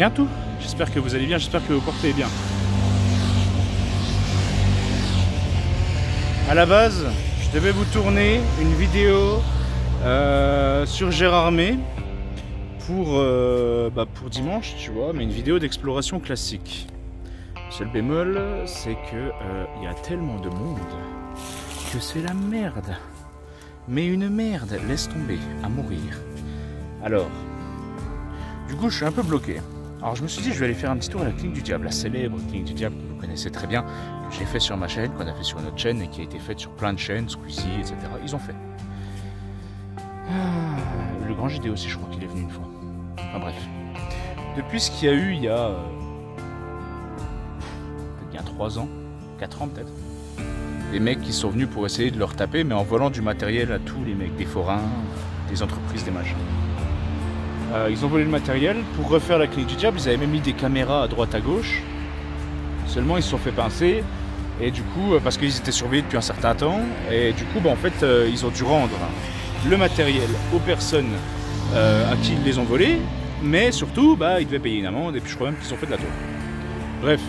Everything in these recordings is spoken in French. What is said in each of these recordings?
rien tout. J'espère que vous allez bien, j'espère que vous portez bien. À la base, je devais vous tourner une vidéo sur Gérardmer pour dimanche, tu vois, mais une vidéo d'exploration classique. Seul bémol, c'est que y a tellement de monde que c'est la merde. Mais une merde, laisse tomber, à mourir. Alors, du coup, je suis un peu bloqué. Alors, je me suis dit, je vais aller faire un petit tour à la Clinique du Diable, la célèbre Clinique du Diable que vous connaissez très bien, que j'ai fait sur ma chaîne, qu'on a fait sur une autre chaîne et qui a été faite sur plein de chaînes, Squeezie, etc. Ils ont fait. Le grand JD aussi, je crois qu'il est venu une fois. Enfin bref. Depuis ce qu'il y a eu il y a 3 ans, 4 ans peut-être, des mecs qui sont venus pour essayer de leur taper, mais en volant du matériel à tous les mecs, des forains, des entreprises, des machins. Ils ont volé le matériel pour refaire la Clinique du Diable, ils avaient même mis des caméras à droite à gauche, seulement ils se sont fait pincer, et du coup, parce qu'ils étaient surveillés depuis un certain temps, et du coup, en fait, ils ont dû rendre le matériel aux personnes à qui ils les ont volés, mais surtout, ils devaient payer une amende, et puis je crois même qu'ils ont fait de la tôle. Bref.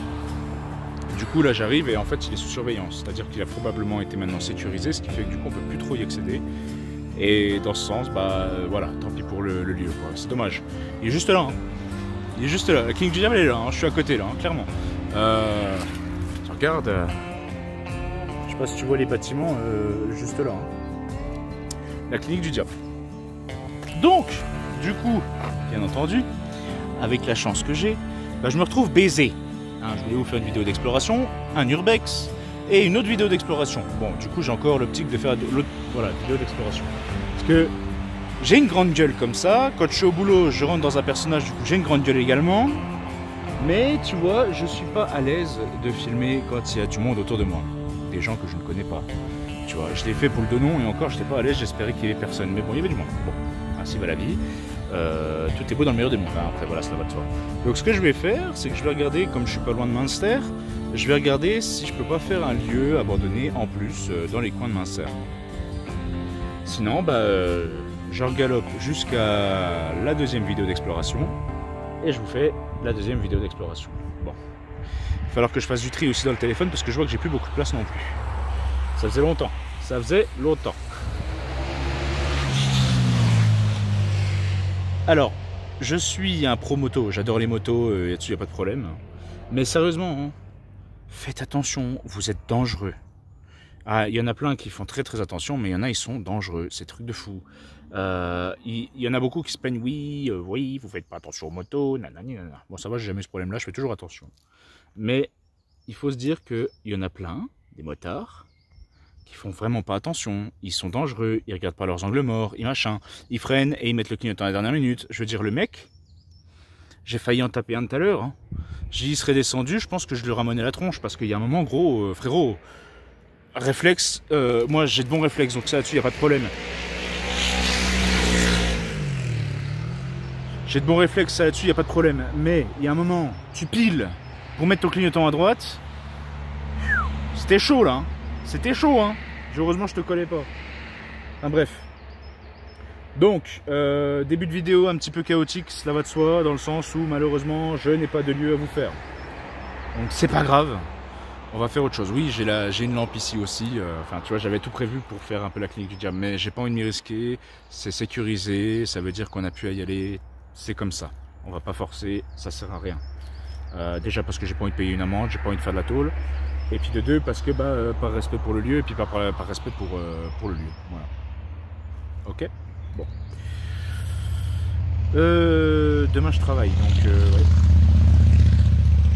Du coup là j'arrive et en fait il est sous surveillance, c'est-à-dire qu'il a probablement été maintenant sécurisé, ce qui fait que du coup on peut plus trop y accéder. Et dans ce sens, voilà, tant pis pour le lieu, c'est dommage. Il est juste là, hein. Il est juste là, la Clinique du Diable est là, hein. Je suis à côté là, hein, clairement. Tu regardes, je sais pas si tu vois les bâtiments juste là, hein. La Clinique du Diable. Donc, du coup, bien entendu, avec la chance que j'ai, je me retrouve baisé. Je voulais vous faire une vidéo d'exploration, un urbex et une autre vidéo d'exploration. Bon, du coup, j'ai encore l'optique de faire l'autre vidéo d'exploration. Parce que j'ai une grande gueule comme ça. Quand je suis au boulot, je rentre dans un personnage, du coup, j'ai une grande gueule également. Mais tu vois, je suis pas à l'aise de filmer quand il y a du monde autour de moi. Des gens que je ne connais pas. Tu vois, je l'ai fait pour le Donon et encore, je n'étais pas à l'aise, j'espérais qu'il y avait personne. Mais bon, il y avait du monde. Bon, ainsi va la vie. Tout est beau dans le meilleur des mondes, hein. Après voilà, ça va de soi. Donc ce que je vais faire, c'est que je vais regarder, comme je suis pas loin de Münster, je vais regarder si je peux pas faire un lieu abandonné en plus dans les coins de Münster. Sinon, je regalope jusqu'à la deuxième vidéo d'exploration et je vous fais la deuxième vidéo d'exploration. Bon, il va falloir que je fasse du tri aussi dans le téléphone parce que je vois que j'ai plus beaucoup de place non plus. Ça faisait longtemps, ça faisait longtemps. Alors, je suis un pro moto, j'adore les motos, là-dessus il n'y a pas de problème. Mais sérieusement, hein, faites attention, vous êtes dangereux. Il y en a plein qui font très attention, mais il y en a, ils sont dangereux, c'est truc de fou. Il y en a beaucoup qui se plaignent, oui, vous faites pas attention aux motos, nanani. Bon, ça va, j'ai jamais eu ce problème-là, je fais toujours attention. Mais il faut se dire qu'il y en a plein, des motards, qui font vraiment pas attention, ils sont dangereux, ils regardent pas leurs angles morts, ils freinent et ils mettent le clignotant à la dernière minute. Je veux dire, le mec, j'ai failli en taper un tout à l'heure, hein. J'y serais descendu, je pense que je lui ramenais la tronche, parce qu'il y a un moment, gros, frérot, réflexe, moi j'ai de bons réflexes, donc ça là-dessus, il n'y a pas de problème. J'ai de bons réflexes, ça là-dessus, il n'y a pas de problème. Mais il y a un moment, tu piles pour mettre ton clignotant à droite, c'était chaud là, hein. C'était chaud, hein. Heureusement, je te collais pas. Enfin, bref. Donc, début de vidéo un petit peu chaotique, cela va de soi, dans le sens où, malheureusement, je n'ai pas de lieu à vous faire. Donc, c'est pas grave. On va faire autre chose. Oui, j'ai une lampe ici aussi. Enfin, tu vois, j'avais tout prévu pour faire un peu la Clinique du Diable, mais j'ai pas envie de m'y risquer. C'est sécurisé, ça veut dire qu'on a pu y aller. C'est comme ça. On va pas forcer, ça sert à rien. Déjà parce que j'ai pas envie de payer une amende, j'ai pas envie de faire de la tôle. Et puis de deux, parce que par respect pour le lieu, et puis par respect pour le lieu. Voilà. Ok. Bon. Demain je travaille, donc ouais.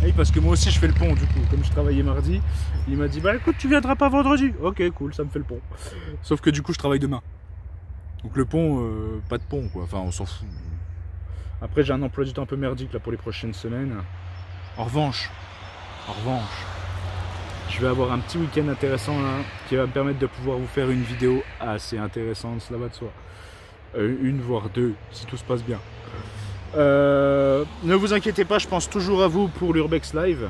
Et parce que moi aussi je fais le pont du coup, comme je travaillais mardi, il m'a dit écoute tu viendras pas vendredi. Ok cool, ça me fait le pont. Sauf que du coup je travaille demain. Donc le pont, pas de pont quoi, enfin on s'en fout. Après j'ai un emploi du temps un peu merdique là pour les prochaines semaines. En revanche, je vais avoir un petit week-end intéressant là, qui va me permettre de pouvoir vous faire une vidéo assez intéressante, cela va de soi. Une voire deux, si tout se passe bien. Ne vous inquiétez pas, je pense toujours à vous pour l'Urbex Live.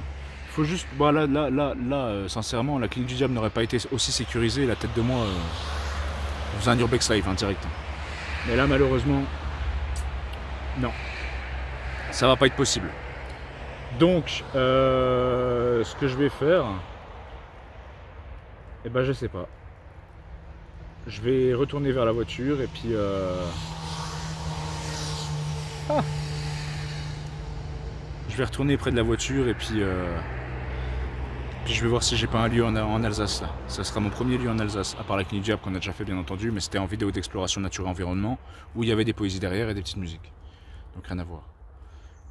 Il faut juste, là, sincèrement, la Clinique du Diable n'aurait pas été aussi sécurisée, la tête de moi, on faisait un Urbex Live, direct. Mais là, malheureusement, non. ça va pas être possible. Donc, ce que je vais faire, eh ben je sais pas. Je vais retourner vers la voiture et puis je vais retourner près de la voiture et puis je vais voir si j'ai pas un lieu en Alsace là. Ça sera mon premier lieu en Alsace, à part la Clinique du Diable qu'on a déjà fait bien entendu, mais c'était en vidéo d'exploration nature et environnement où il y avait des poésies derrière et des petites musiques. Donc rien à voir.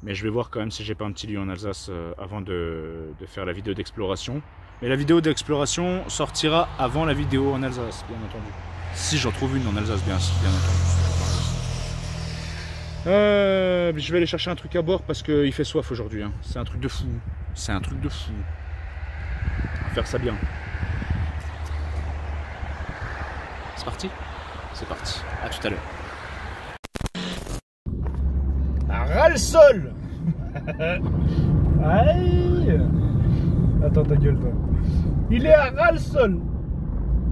Mais je vais voir quand même si j'ai pas un petit lieu en Alsace avant de faire la vidéo d'exploration. Mais la vidéo d'exploration sortira avant la vidéo en Alsace, bien entendu. Si j'en trouve une en Alsace, bien entendu. Je vais aller chercher un truc à boire parce qu'il fait soif aujourd'hui. Hein. C'est un truc de fou. C'est un truc de fou. On va faire ça bien. C'est parti? C'est parti. À tout à l'heure. Ras-le-sol. Aïe. Attends ta gueule toi. Il est à ras-le-sol.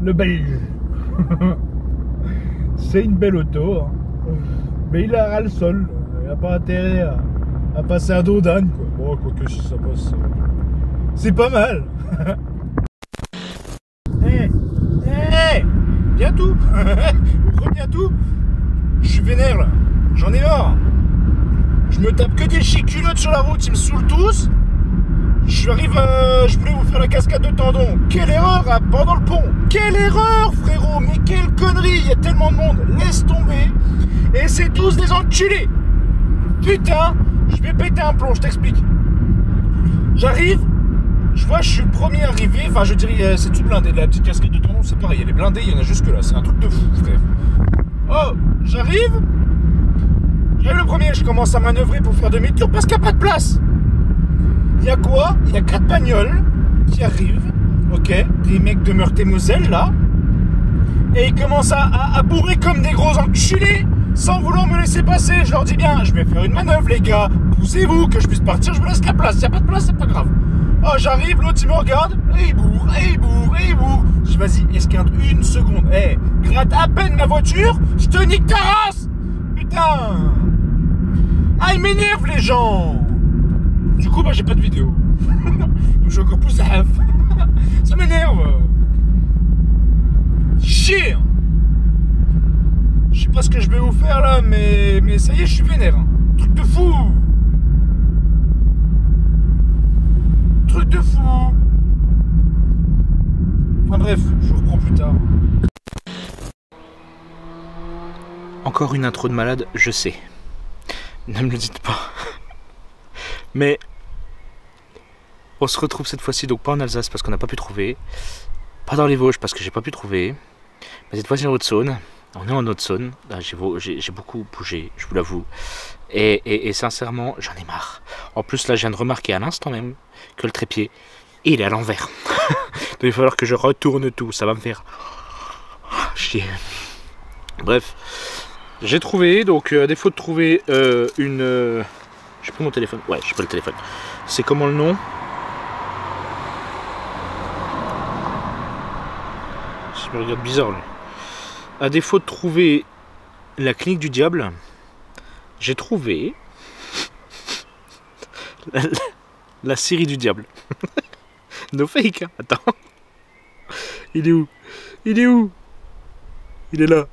Le belge. C'est une belle auto, hein. Mais il est à ras-le-sol. Il n'a pas intérêt à passer à dos d'âne, quoi. Bon, quoique si ça passe, c'est pas mal. Bien tout. Bien tout. Je suis vénère là. J'en ai marre. Je me tape que des chiculottes sur la route, ils me saoulent tous. Je voulais vous faire la cascade de tendons. Quelle erreur pendant le pont. Quelle erreur frérot. Mais quelle connerie. Il y a tellement de monde. Laisse tomber. Et c'est tous des enculés. Putain. Je vais péter un plomb, je t'explique. J'arrive. Je vois, je suis le premier arrivé. Enfin, je dirais, c'est tout blindé. La petite cascade de tendons, c'est pareil. Elle est blindée, il y en a jusque là. C'est un truc de fou, frère. Oh, j'arrive. J'arrive le premier. Je commence à manœuvrer pour faire demi-tour parce qu'il n'y a pas de place. Il y a quoi? Il y a 4 bagnoles qui arrivent, ok, des mecs de Meurthe-et-Moselle là, et ils commencent à bourrer comme des gros enculés, sans vouloir me laisser passer. Je leur dis bien, je vais faire une manœuvre les gars, poussez-vous, que je puisse partir, je vous laisse la place, il n'y a pas de place, c'est pas grave. Oh, j'arrive, l'autre il me regarde, et il bourre, et il bourre, et il bourre. Je dis vas-y, esquinte une seconde, gratte à peine ma voiture, je te nique ta race. Putain. Ah, ils m'énervent les gens. Du coup, bah, j'ai pas de vidéo. Donc, je suis encore plus à ça m'énerve. Chier. Je sais pas ce que je vais vous faire là, mais ça y est, je suis vénère. Truc de fou. Truc de fou. Enfin bref, je vous reprends plus tard. Encore une intro de malade, je sais. Ne me le dites pas. Mais on se retrouve cette fois-ci donc pas en Alsace parce qu'on n'a pas pu trouver, pas dans les Vosges parce que j'ai pas pu trouver, mais cette fois-ci en Haute-Saône. On est en Haute-Saône, j'ai beaucoup bougé, je vous l'avoue, et sincèrement j'en ai marre. En plus là je viens de remarquer à l'instant même que le trépied il est à l'envers. Donc il va falloir que je retourne tout, ça va me faire chier. Bref, j'ai trouvé, donc à défaut de trouver une... J'ai pris mon téléphone. Ouais, j'ai pris le téléphone. C'est comment le nom? Je me regarde bizarre lui. À défaut de trouver la Clinique du Diable, j'ai trouvé la série du diable. No fake, hein. Attends. Il est où? Il est où? Il est là.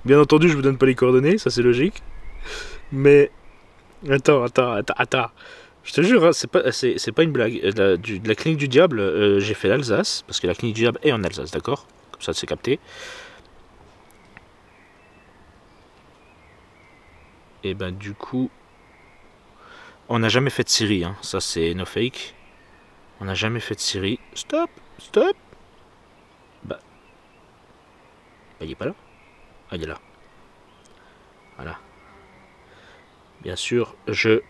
Bien entendu, je vous donne pas les coordonnées, ça c'est logique. Mais attends. Je te jure, hein, c'est pas une blague. De la Clinique du Diable, j'ai fait l'Alsace, parce que la Clinique du Diable est en Alsace, d'accord? Comme ça, c'est capté. Et ben du coup, on n'a jamais fait de Syrie, hein. Ça c'est no fake. On n'a jamais fait de Syrie. Stop. Bah, il est pas là. Ah, il est là. Voilà. Bien sûr, ouais,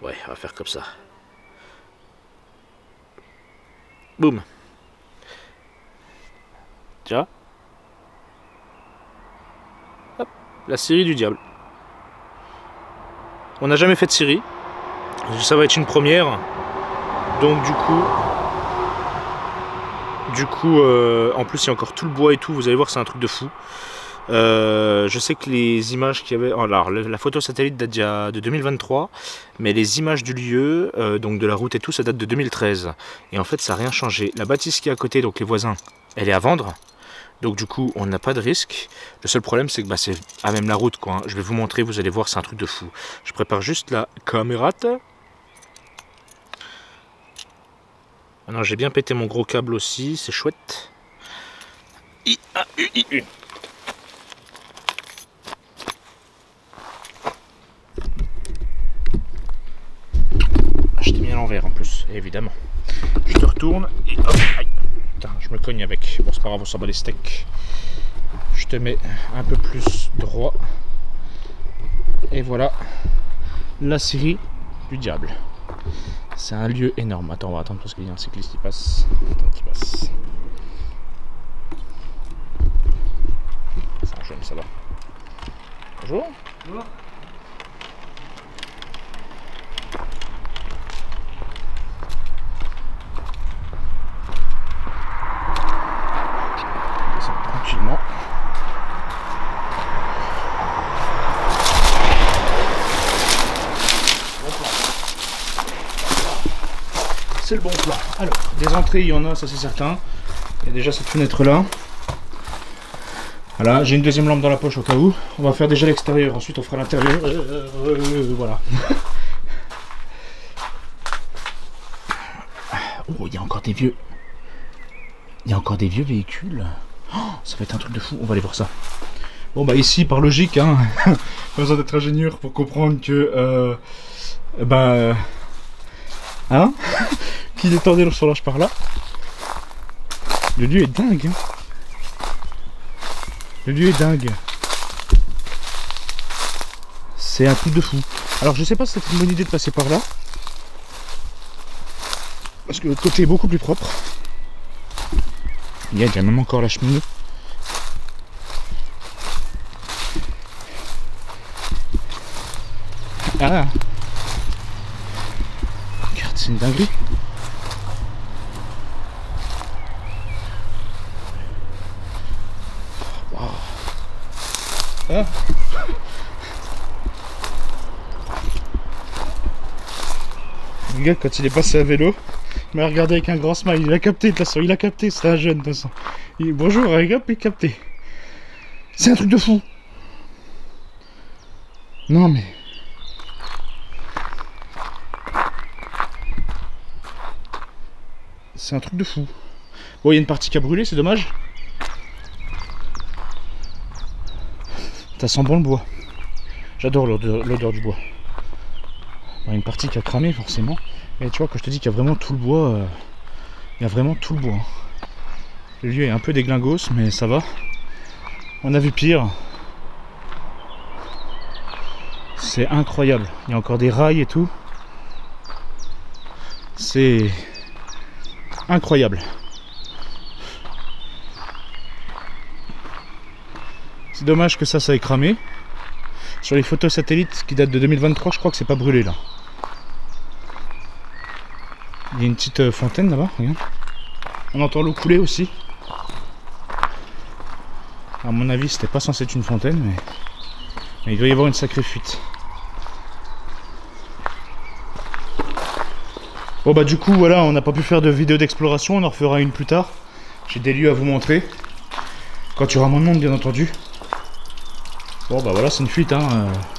on va faire comme ça. Boum. Tiens. Hop. La série du diable. On n'a jamais fait de série. Ça va être une première. Donc du coup, en plus il y a encore tout le bois et tout. Vous allez voir, c'est un truc de fou. Je sais que les images qu'il y avait... Alors, la photo satellite date de 2023, mais les images du lieu, donc de la route et tout, ça date de 2013. Et en fait, ça n'a rien changé. La bâtisse qui est à côté, donc les voisins, elle est à vendre. Donc du coup, on n'a pas de risque. Le seul problème, c'est que c'est à même la route, quoi. Hein. Je vais vous montrer, vous allez voir, c'est un truc de fou. Je prépare juste la caméra. Ah non, j'ai bien pété mon gros câble aussi, c'est chouette. I-A-U-I-U. Je t'ai mis à l'envers en plus, évidemment. Je te retourne et hop, aïe. Putain, je me cogne avec. Bon, c'est pas grave, on s'en bat les steaks. Je te mets un peu plus droit. Et voilà la Syrie du diable. C'est un lieu énorme. Attends, on va attendre parce qu'il y a un cycliste qui passe. Attends, qui passe. C'est un jeune, ça va. Bonjour. Bonjour. Tranquillement. C'est le bon plan. Alors, des entrées, il y en a, ça c'est certain. Il y a déjà cette fenêtre là. Voilà, j'ai une deuxième lampe dans la poche au cas où. On va faire déjà l'extérieur, ensuite on fera l'intérieur. Voilà. Oh, il y a encore des vieux. Il y a encore des vieux véhicules. Oh, ça va être un truc de fou, on va aller voir ça. Bon bah ici, par logique, hein, pas besoin d'être ingénieur pour comprendre que... hein, qu'il est tordé sur l'âge par là. Le lieu est dingue. Hein. Le lieu est dingue. C'est un truc de fou. Alors je sais pas si c'était une bonne idée de passer par là. Parce que l'autre côté est beaucoup plus propre. Il y a même encore la cheminée. Ah! Regarde, c'est une dinguerie. Wow. Ah. Le gars, quand il est passé à vélo, il m'a regardé avec un grand smile. Il a capté, de toute façon, il a capté, c'était un jeune, de toute façon. Bonjour, regarde, il a capté. C'est un truc de fou. Non, mais... c'est un truc de fou. Bon, il y a une partie qui a brûlé, c'est dommage. Ça sent bon le bois. J'adore l'odeur du bois. Bon, il y a une partie qui a cramé, forcément. Mais tu vois, quand je te dis qu'il y a vraiment tout le bois, il y a vraiment tout le bois. Le lieu est un peu déglingos, mais ça va. On a vu pire. C'est incroyable. Il y a encore des rails et tout. C'est incroyable. C'est dommage que ça ait cramé. Sur les photos satellites qui datent de 2023, je crois que c'est pas brûlé là. Il y a une petite fontaine là-bas, regarde. On entend l'eau couler aussi. À mon avis, c'était pas censé être une fontaine, mais il doit y avoir une sacrée fuite. Bon bah du coup voilà, on n'a pas pu faire de vidéo d'exploration, on en refera une plus tard. J'ai des lieux à vous montrer. Quand tu auras mon nom bien entendu. Bon bah voilà, c'est une fuite, hein.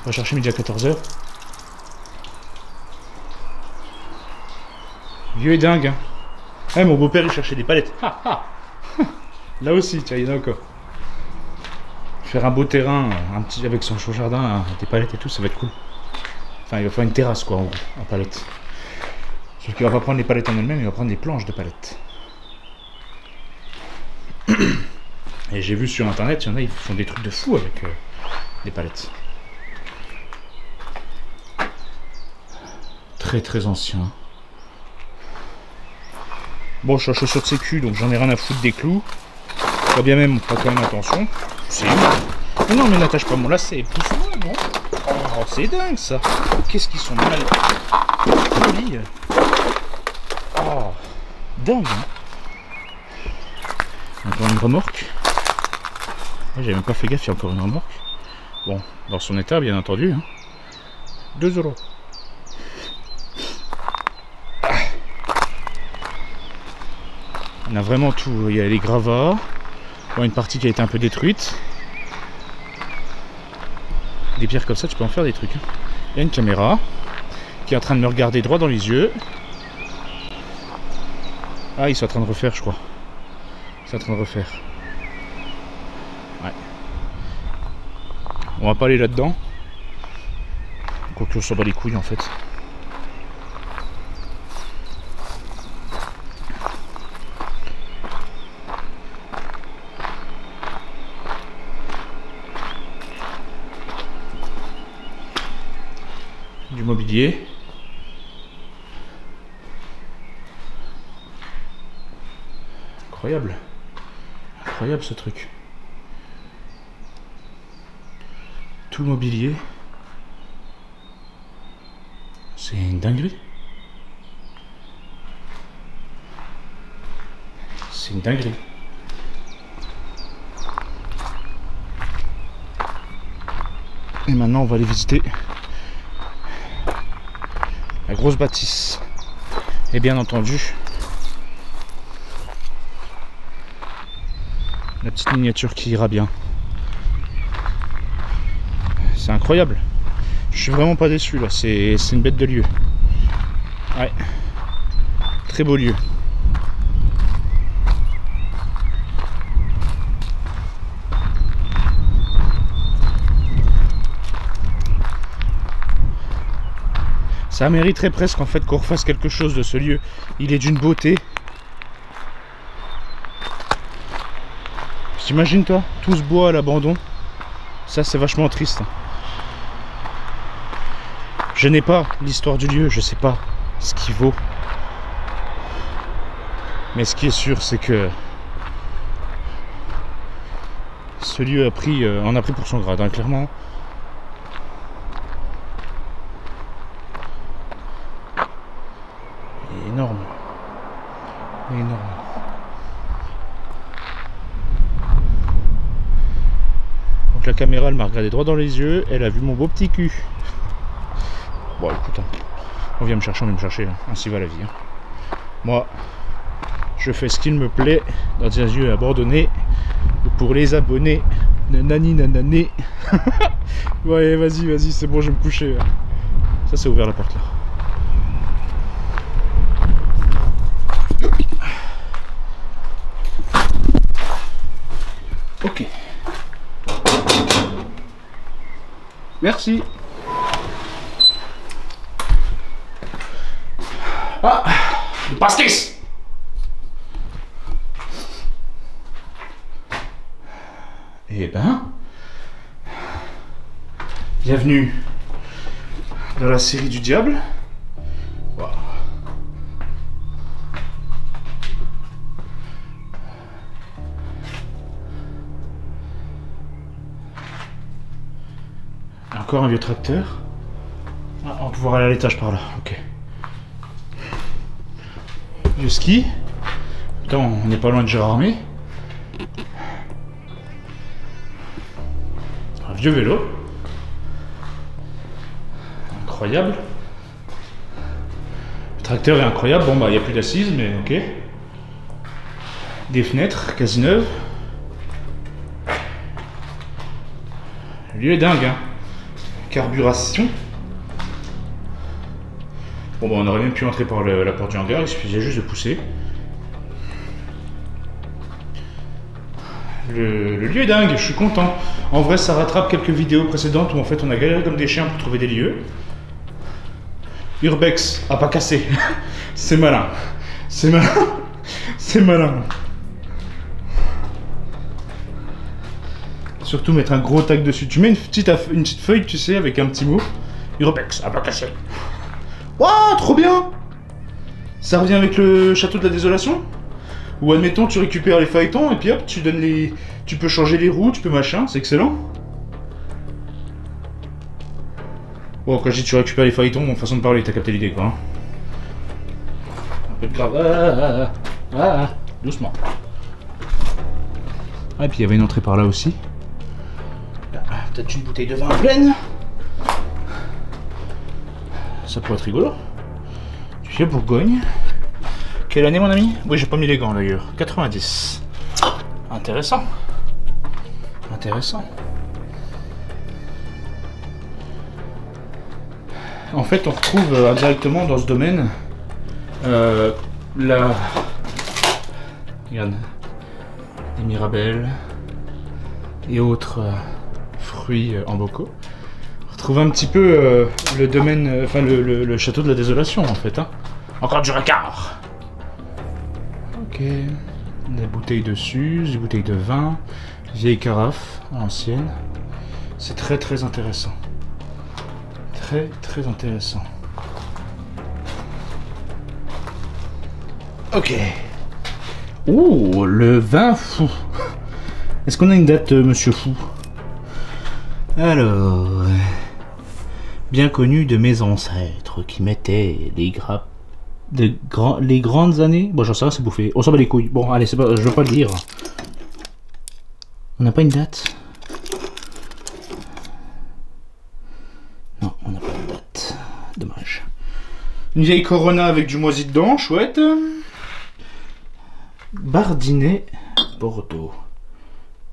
On va chercher midi à 14 h. Vieux et dingue, hein. Ah, mon beau-père il cherchait des palettes. Là aussi, tiens, il y en a encore. Faire un beau terrain, un petit avec son chaud jardin, des palettes et tout, ça va être cool. Enfin, il va faire une terrasse quoi, en gros, en palettes. Sauf qu'il va pas prendre les palettes en elles-mêmes, il va prendre des planches de palettes. Et j'ai vu sur internet, il y en a, ils font des trucs de fou avec des palettes. Très très ancien. Bon, je suis à chaussures de sécu, donc j'en ai rien à foutre des clous. Pas bien même, pas quand même attention. C'est oh non, mais n'attache pas mon lacet, pousse-moi, non. Oh, c'est dingue ça. Qu'est-ce qu'ils sont mal polis. Oh, dingue, hein. Encore une remorque. J'avais même pas fait gaffe, il y a encore une remorque. Bon, dans son état, bien entendu. Hein. 2 €. On a vraiment tout. Il y a les gravats. Bon, une partie qui a été un peu détruite. Des pierres comme ça, tu peux en faire des trucs. Hein. Il y a une caméra qui est en train de me regarder droit dans les yeux. Ah, ils sont en train de refaire, je crois. Ils sont en train de refaire. Ouais. On va pas aller là-dedans. Quoique on s'en bat les couilles en fait. Du mobilier. Incroyable. Incroyable ce truc. Tout le mobilier. C'est une dinguerie. C'est une dinguerie. Et maintenant on va aller visiter la grosse bâtisse. Et bien entendu la petite miniature qui ira bien. C'est incroyable. Je suis vraiment pas déçu là. C'est une bête de lieu. Ouais. Très beau lieu. Ça mériterait presque en fait qu'on refasse quelque chose de ce lieu. Il est d'une beauté. T'imagines toi, tout ce bois à l'abandon. Ça c'est vachement triste. Je n'ai pas l'histoire du lieu, je sais pas ce qu'il vaut. Mais ce qui est sûr c'est que ce lieu a pris, en a pris pour son grade, hein, clairement. Énorme. Énorme. Donc la caméra elle m'a regardé droit dans les yeux, elle a vu mon beau petit cul. Bon écoute, hein, on vient me chercher, ainsi va la vie. Hein. Moi, je fais ce qu'il me plaît dans un lieu abandonné pour les abonnés. Nanani nanané. Ouais vas-y, c'est bon, je vais me coucher. Ça c'est ouvert la porte là. Ok. Merci. Ah, le pastis. Eh ben, bienvenue dans la série du diable. Wow. Encore un vieux tracteur. Ah, on va pouvoir aller à l'étage par là, ok. Vieux ski. Attends, on n'est pas loin de Gérardmer. Un vieux vélo. Incroyable. Le tracteur est incroyable. Bon bah il n'y a plus d'assises, mais ok. Des fenêtres quasi neuves. Le lieu est dingue, hein. Carburation. Bon bah on aurait même pu entrer par la porte du hangar, il suffisait juste de pousser. Le lieu est dingue, je suis content. En vrai ça rattrape quelques vidéos précédentes où en fait on a galéré comme des chiens pour trouver des lieux. Urbex a pas cassé. C'est malin. C'est malin. C'est malin. Surtout mettre un gros tag dessus. Tu mets une petite feuille, tu sais, avec un petit mot. Urbex a pas cassé. Waouh, trop bien! Ça revient avec le château de la désolation? Ou admettons, tu récupères les feuilletons et puis hop, tu donnes les... Tu peux changer les roues, tu peux machin, c'est excellent. Bon, quand je dis tu récupères les feuilletons, mon façon de parler, t'as capté l'idée quoi. Hein. Un peu de grave. Doucement. Ah, et puis il y avait une entrée par là aussi. peut-être une bouteille de vin pleine. Ça pourrait être rigolo. Du vieux Bourgogne. Quelle année, mon ami? Oui, j'ai pas mis les gants d'ailleurs. 90. Intéressant. Intéressant. En fait, on retrouve indirectement dans ce domaine la... Regarde. Des mirabelles et autres fruits en bocaux. On retrouve un petit peu le domaine, enfin le château de la désolation en fait. Hein. Encore du racard. Ok. Des bouteilles de suze, des bouteilles de vin, vieille carafe à l'ancienne. C'est très très intéressant. Très très intéressant. Ok. Oh, le vin fou. Est-ce qu'on a une date, monsieur Fou? Alors, bien connu de mes ancêtres qui mettaient les grappes les grandes années. Bon, j'en sais rien, c'est bouffé. On s'en bat les couilles. Bon, allez, c'est pas, je veux pas le dire. On n'a pas une date? Non, on n'a pas de date. Dommage. Une vieille Corona avec du moisi dedans, chouette. Bardinet Bordeaux.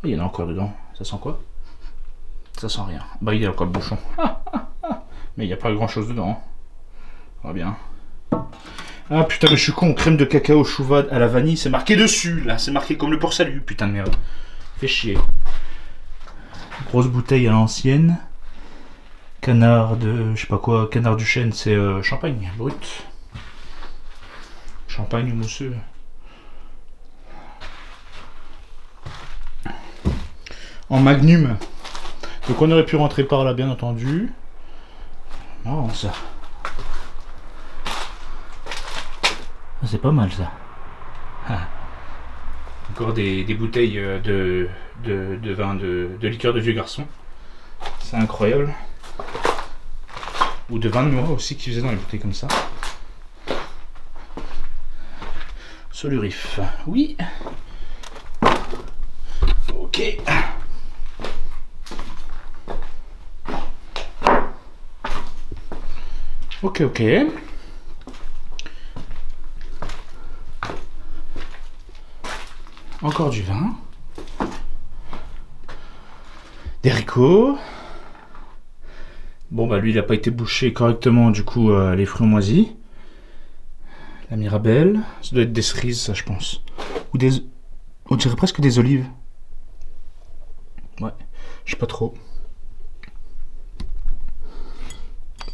Il y en a encore dedans. Ça sent quoi? Ça sent rien. Bah, il y a encore le bouchon. Mais il n'y a pas grand chose dedans. On va bien. Ah putain, mais je suis con. Crème de cacao chouva à la vanille. C'est marqué dessus, là. C'est marqué comme le port salut. Putain de merde. Fait chier. Grosse bouteille à l'ancienne. Canard de... je sais pas quoi. Canard du chêne, c'est champagne brut. Champagne mousseux. En magnum. Donc on aurait pu rentrer par là, bien entendu. Marrant ça. C'est pas mal ça. Ah. Encore des bouteilles de vin, de liqueur de vieux garçon. C'est incroyable. Ou de vin de noix aussi qui faisait dans les bouteilles comme ça. Solurif. Oui. Ok. Ok, ok. Encore du vin. Des haricots. Bon, bah lui, il n'a pas été bouché correctement, du coup, les fruits moisis. La mirabelle. Ça doit être des cerises, ça, je pense. Ou des... on dirait presque des olives. Ouais, je sais pas trop.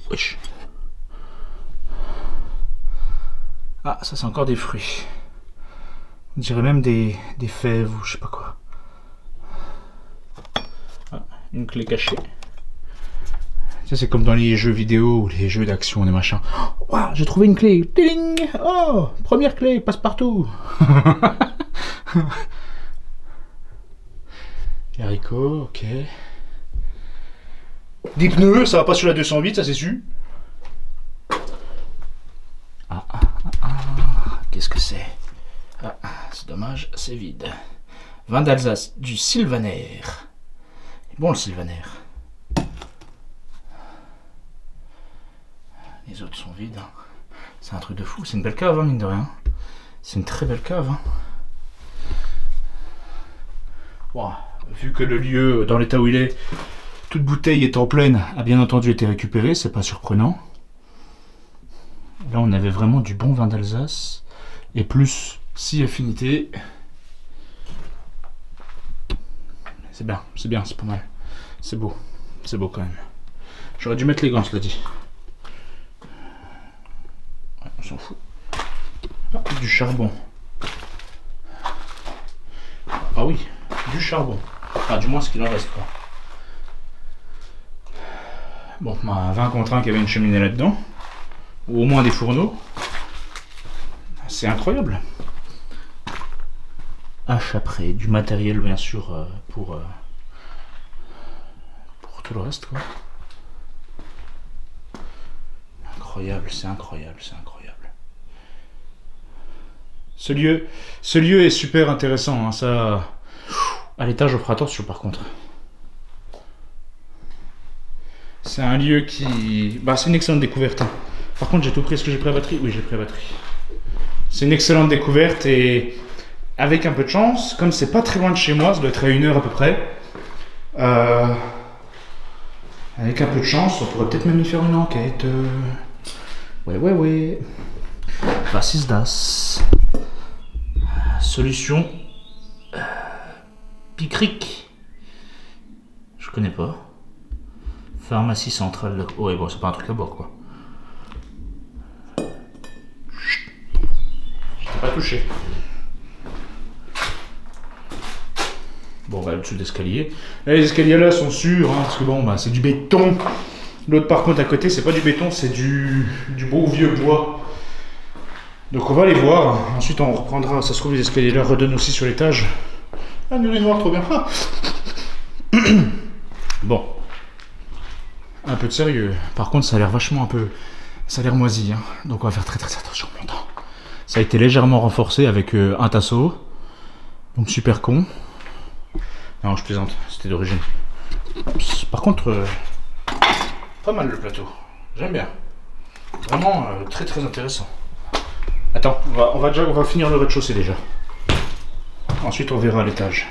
Wesh. Ah, ça c'est encore des fruits. On dirait même des fèves ou je sais pas quoi. Ah, une clé cachée. Ça c'est comme dans les jeux vidéo ou les jeux d'action, des machins. Oh, wow, j'ai trouvé une clé. Ding! Oh, première clé, passe partout. Les haricots, ok. Des pneus, ça va pas sur la 208, ça c'est sûr. Qu'est-ce que c'est? Ah, c'est dommage, c'est vide. Vin d'Alsace, du Sylvaner. Bon le Sylvaner. Les autres sont vides. Hein. C'est un truc de fou, c'est une belle cave, hein, mine de rien. C'est une très belle cave. Hein. Bon, vu que le lieu, dans l'état où il est, toute bouteille étant pleine, a bien entendu été récupérée, c'est pas surprenant. Là, on avait vraiment du bon vin d'Alsace. Et plus 6 affinités. C'est bien, c'est pas mal. C'est beau quand même. J'aurais dû mettre les gants, cela dit. Ouais, on s'en fout. Ah, du charbon. Ah oui, du charbon. Enfin, du moins ce qu'il en reste, quoi. Bon, bah, 20 contre 1 qu'il y avait une cheminée là-dedans. Ou au moins des fourneaux. C'est incroyable. Hache après, du matériel bien sûr pour tout le reste quoi. Incroyable, c'est incroyable, c'est incroyable. Ce lieu est super intéressant, hein, ça. À l'étage, on fera attention par contre. C'est un lieu qui... Bah, c'est une excellente découverte. Hein. Par contre, j'ai tout pris. Est-ce que j'ai pris la batterie? Oui, j'ai pris la batterie. C'est une excellente découverte et avec un peu de chance, comme c'est pas très loin de chez moi, ça doit être à 1 heure à peu près. Avec un peu de chance, on pourrait peut-être même y faire une enquête. Ouais. Was ist das? Solution Picric. Je connais pas. Pharmacie centrale. De... Ouais, bon, c'est pas un truc à boire quoi. Chut. Je t'ai pas touché. Bon, on va au-dessus de l'escalier. Les escaliers là sont sûrs, hein, parce que bon, bah, c'est du béton. L'autre par contre à côté, c'est pas du béton, c'est du beau vieux bois. Donc on va aller voir. Ensuite on reprendra. Ça se trouve les escaliers là redonnent aussi sur l'étage. Ah, une urinoir, trop bien. Ah. Bon. Un peu de sérieux. Par contre, ça a l'air vachement un peu... Ça a l'air moisi. Hein. Donc on va faire très attention longtemps. Ça a été légèrement renforcé avec un tasseau. Donc super con. Non, je plaisante. C'était d'origine. Par contre, pas mal le plateau. J'aime bien. Vraiment très intéressant. Attends, on va finir le rez-de-chaussée déjà. Ensuite, on verra à l'étage.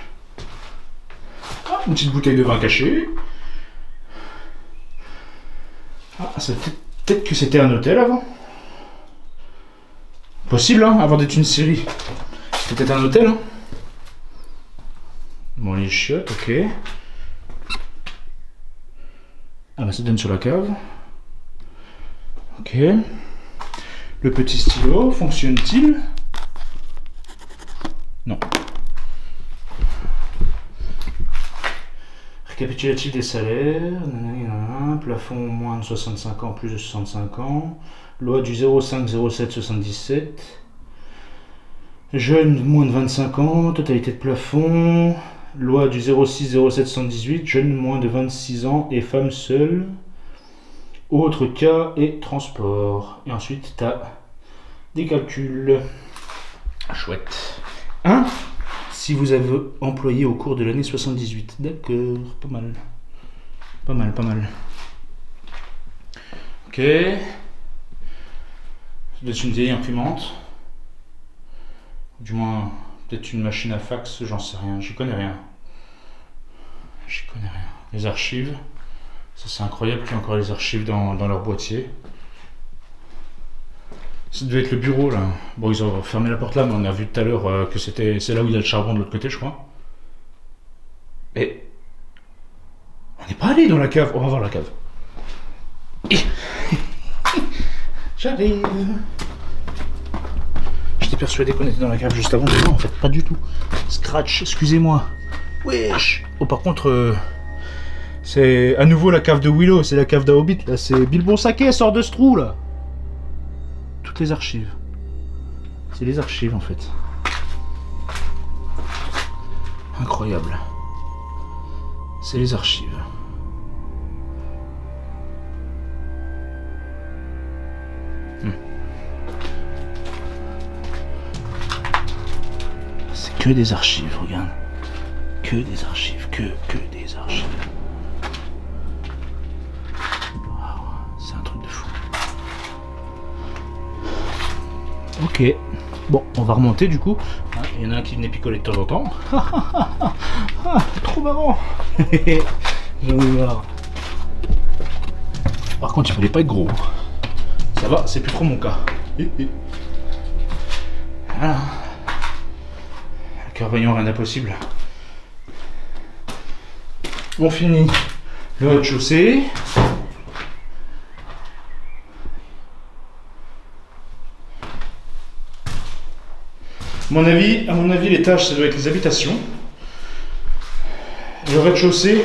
Ah, une petite bouteille de vin cachée. Ah, peut-être que c'était un hôtel avant. Possible, hein, avant d'être une série. C'était peut-être un hôtel, hein. Bon, les chiottes, ok. Ah bah ça donne sur la cave. Ok. Le petit stylo, fonctionne-t-il? Non. Récapitulatif des salaires. Nanana, plafond moins de 65 ans, plus de 65 ans. Loi du 05-07-77. Jeunes moins de 25 ans, totalité de plafond. Loi du 06-07-78, jeunes moins de 26 ans et femmes seules. Autres cas et transport. Et ensuite, tu as des calculs. Chouette. 1. Si vous avez employé au cours de l'année 78. D'accord, pas mal. Pas mal. Ok. Ça doit être une vieille imprimante. Du moins, peut-être une machine à fax, j'en sais rien. J'y connais rien. Les archives. Ça, c'est incroyable qu'il y ait encore les archives dans leur boîtier. Ça devait être le bureau là. Bon, ils ont fermé la porte là, mais on a vu tout à l'heure que c'est là où il y a le charbon de l'autre côté, je crois. Mais on n'est pas allé dans la cave. On va voir la cave. J'arrive. J'étais persuadé qu'on était dans la cave juste avant, mais non, en fait, pas du tout. Scratch, excusez-moi. Wesh. Oh, par contre, c'est à nouveau la cave de Willow, c'est la cave d'un Hobbit, là, c'est Bilbon Saké, sort de ce trou, là. Toutes les archives. C'est les archives, en fait. Incroyable. C'est les archives. C'est que des archives, regarde. Que des archives, que des archives. Wow, c'est un truc de fou. Ok. Bon, on va remonter du coup. Il y en a un qui venait picoler de temps en temps. Trop marrant. J'en ai marre. Par contre, il fallait pas être gros. Ça va, c'est plus trop mon cas. Voilà. Cœur vaillant, rien d'impossible. On finit le rez-de-chaussée. À mon avis, l'étage, ça doit être les habitations. Et le rez-de-chaussée.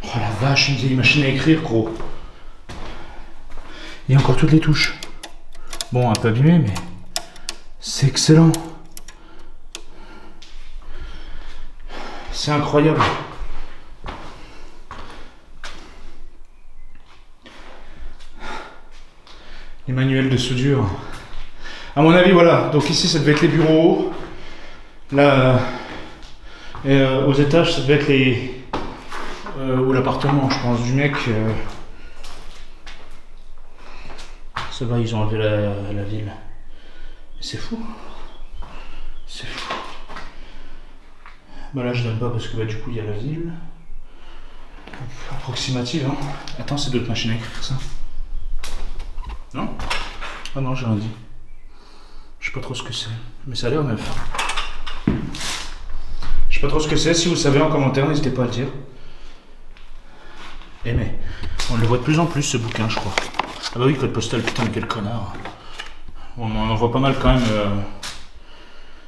Oh la vache, une vieille machine à écrire, gros. Il y a encore toutes les touches. Bon, un peu abîmé, mais c'est excellent. C'est incroyable. Les manuels de soudure. À mon avis, voilà. Donc ici, ça devait être les bureaux. Là, et aux étages, ça devait être les ou l'appartement, je pense, du mec. Ça va, ils ont enlevé la ville. C'est fou. C'est fou. Bah là je donne pas parce que bah, du coup il y a la ville. Approximative, hein. Attends, c'est d'autres machines à écrire ça. Non? Ah non, j'ai rien dit. Je sais pas trop ce que c'est. Mais ça a l'air neuf. Je sais pas trop ce que c'est. Si vous savez en commentaire, n'hésitez pas à le dire. Eh mais, on le voit de plus en plus ce bouquin, je crois. Ah bah oui, code postal, putain, mais quel connard. On en voit pas mal quand même.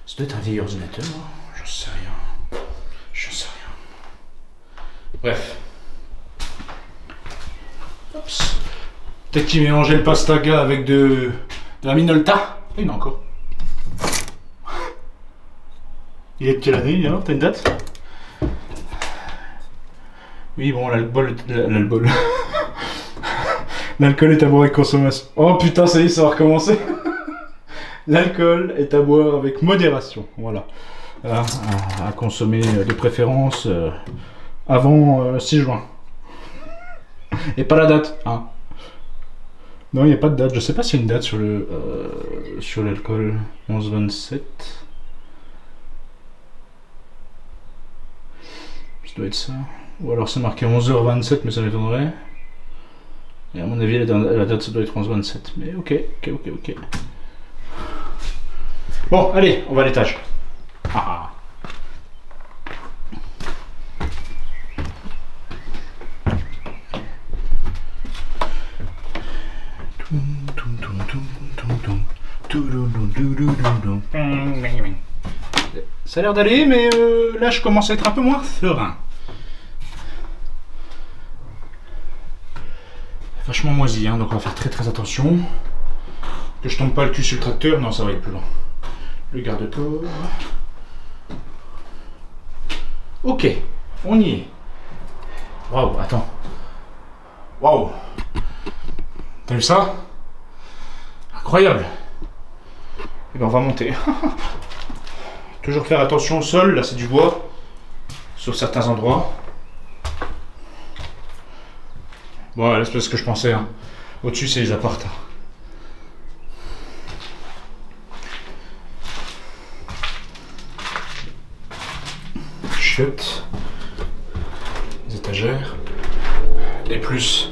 Ça doit être un vieil ordinateur, j'en sais rien. J'en sais rien. Bref. Oups. Peut-être qu'il mélangeait le pastaga avec de la minolta. Il y en a encore. Il est de quelle année, alors? T'as une date? Oui, bon, l'alcool est à boire avec consommation. Oh putain, ça y est, ça va recommencer. L'alcool est à boire avec modération. Voilà. À consommer de préférence avant 6 juin. Et pas la date, hein. Non, il n'y a pas de date. Je sais pas s'il y a une date sur le sur l'alcool. 11-27. Ça doit être ça. Ou alors c'est marqué 11h27, mais ça m'étonnerait. Et à mon avis, la date, ça doit être 11-27. Mais ok. Bon, allez, on va à l'étage. Ah. Ça a l'air d'aller, mais là je commence à être un peu moins serein. Vachement moisi, hein, donc on va faire très attention. Que je tombe pas le cul sur le tracteur, non ça va être plus loin. Le garde-corps. Ok, on y est. Waouh, attends. Waouh. T'as vu ça? Incroyable. Et ben on va monter. Toujours faire attention au sol, là c'est du bois. Sur certains endroits. Bon, là c'est pas ce que je pensais. Hein. Au-dessus c'est les apparts. Chiottes. Les étagères. Et plus.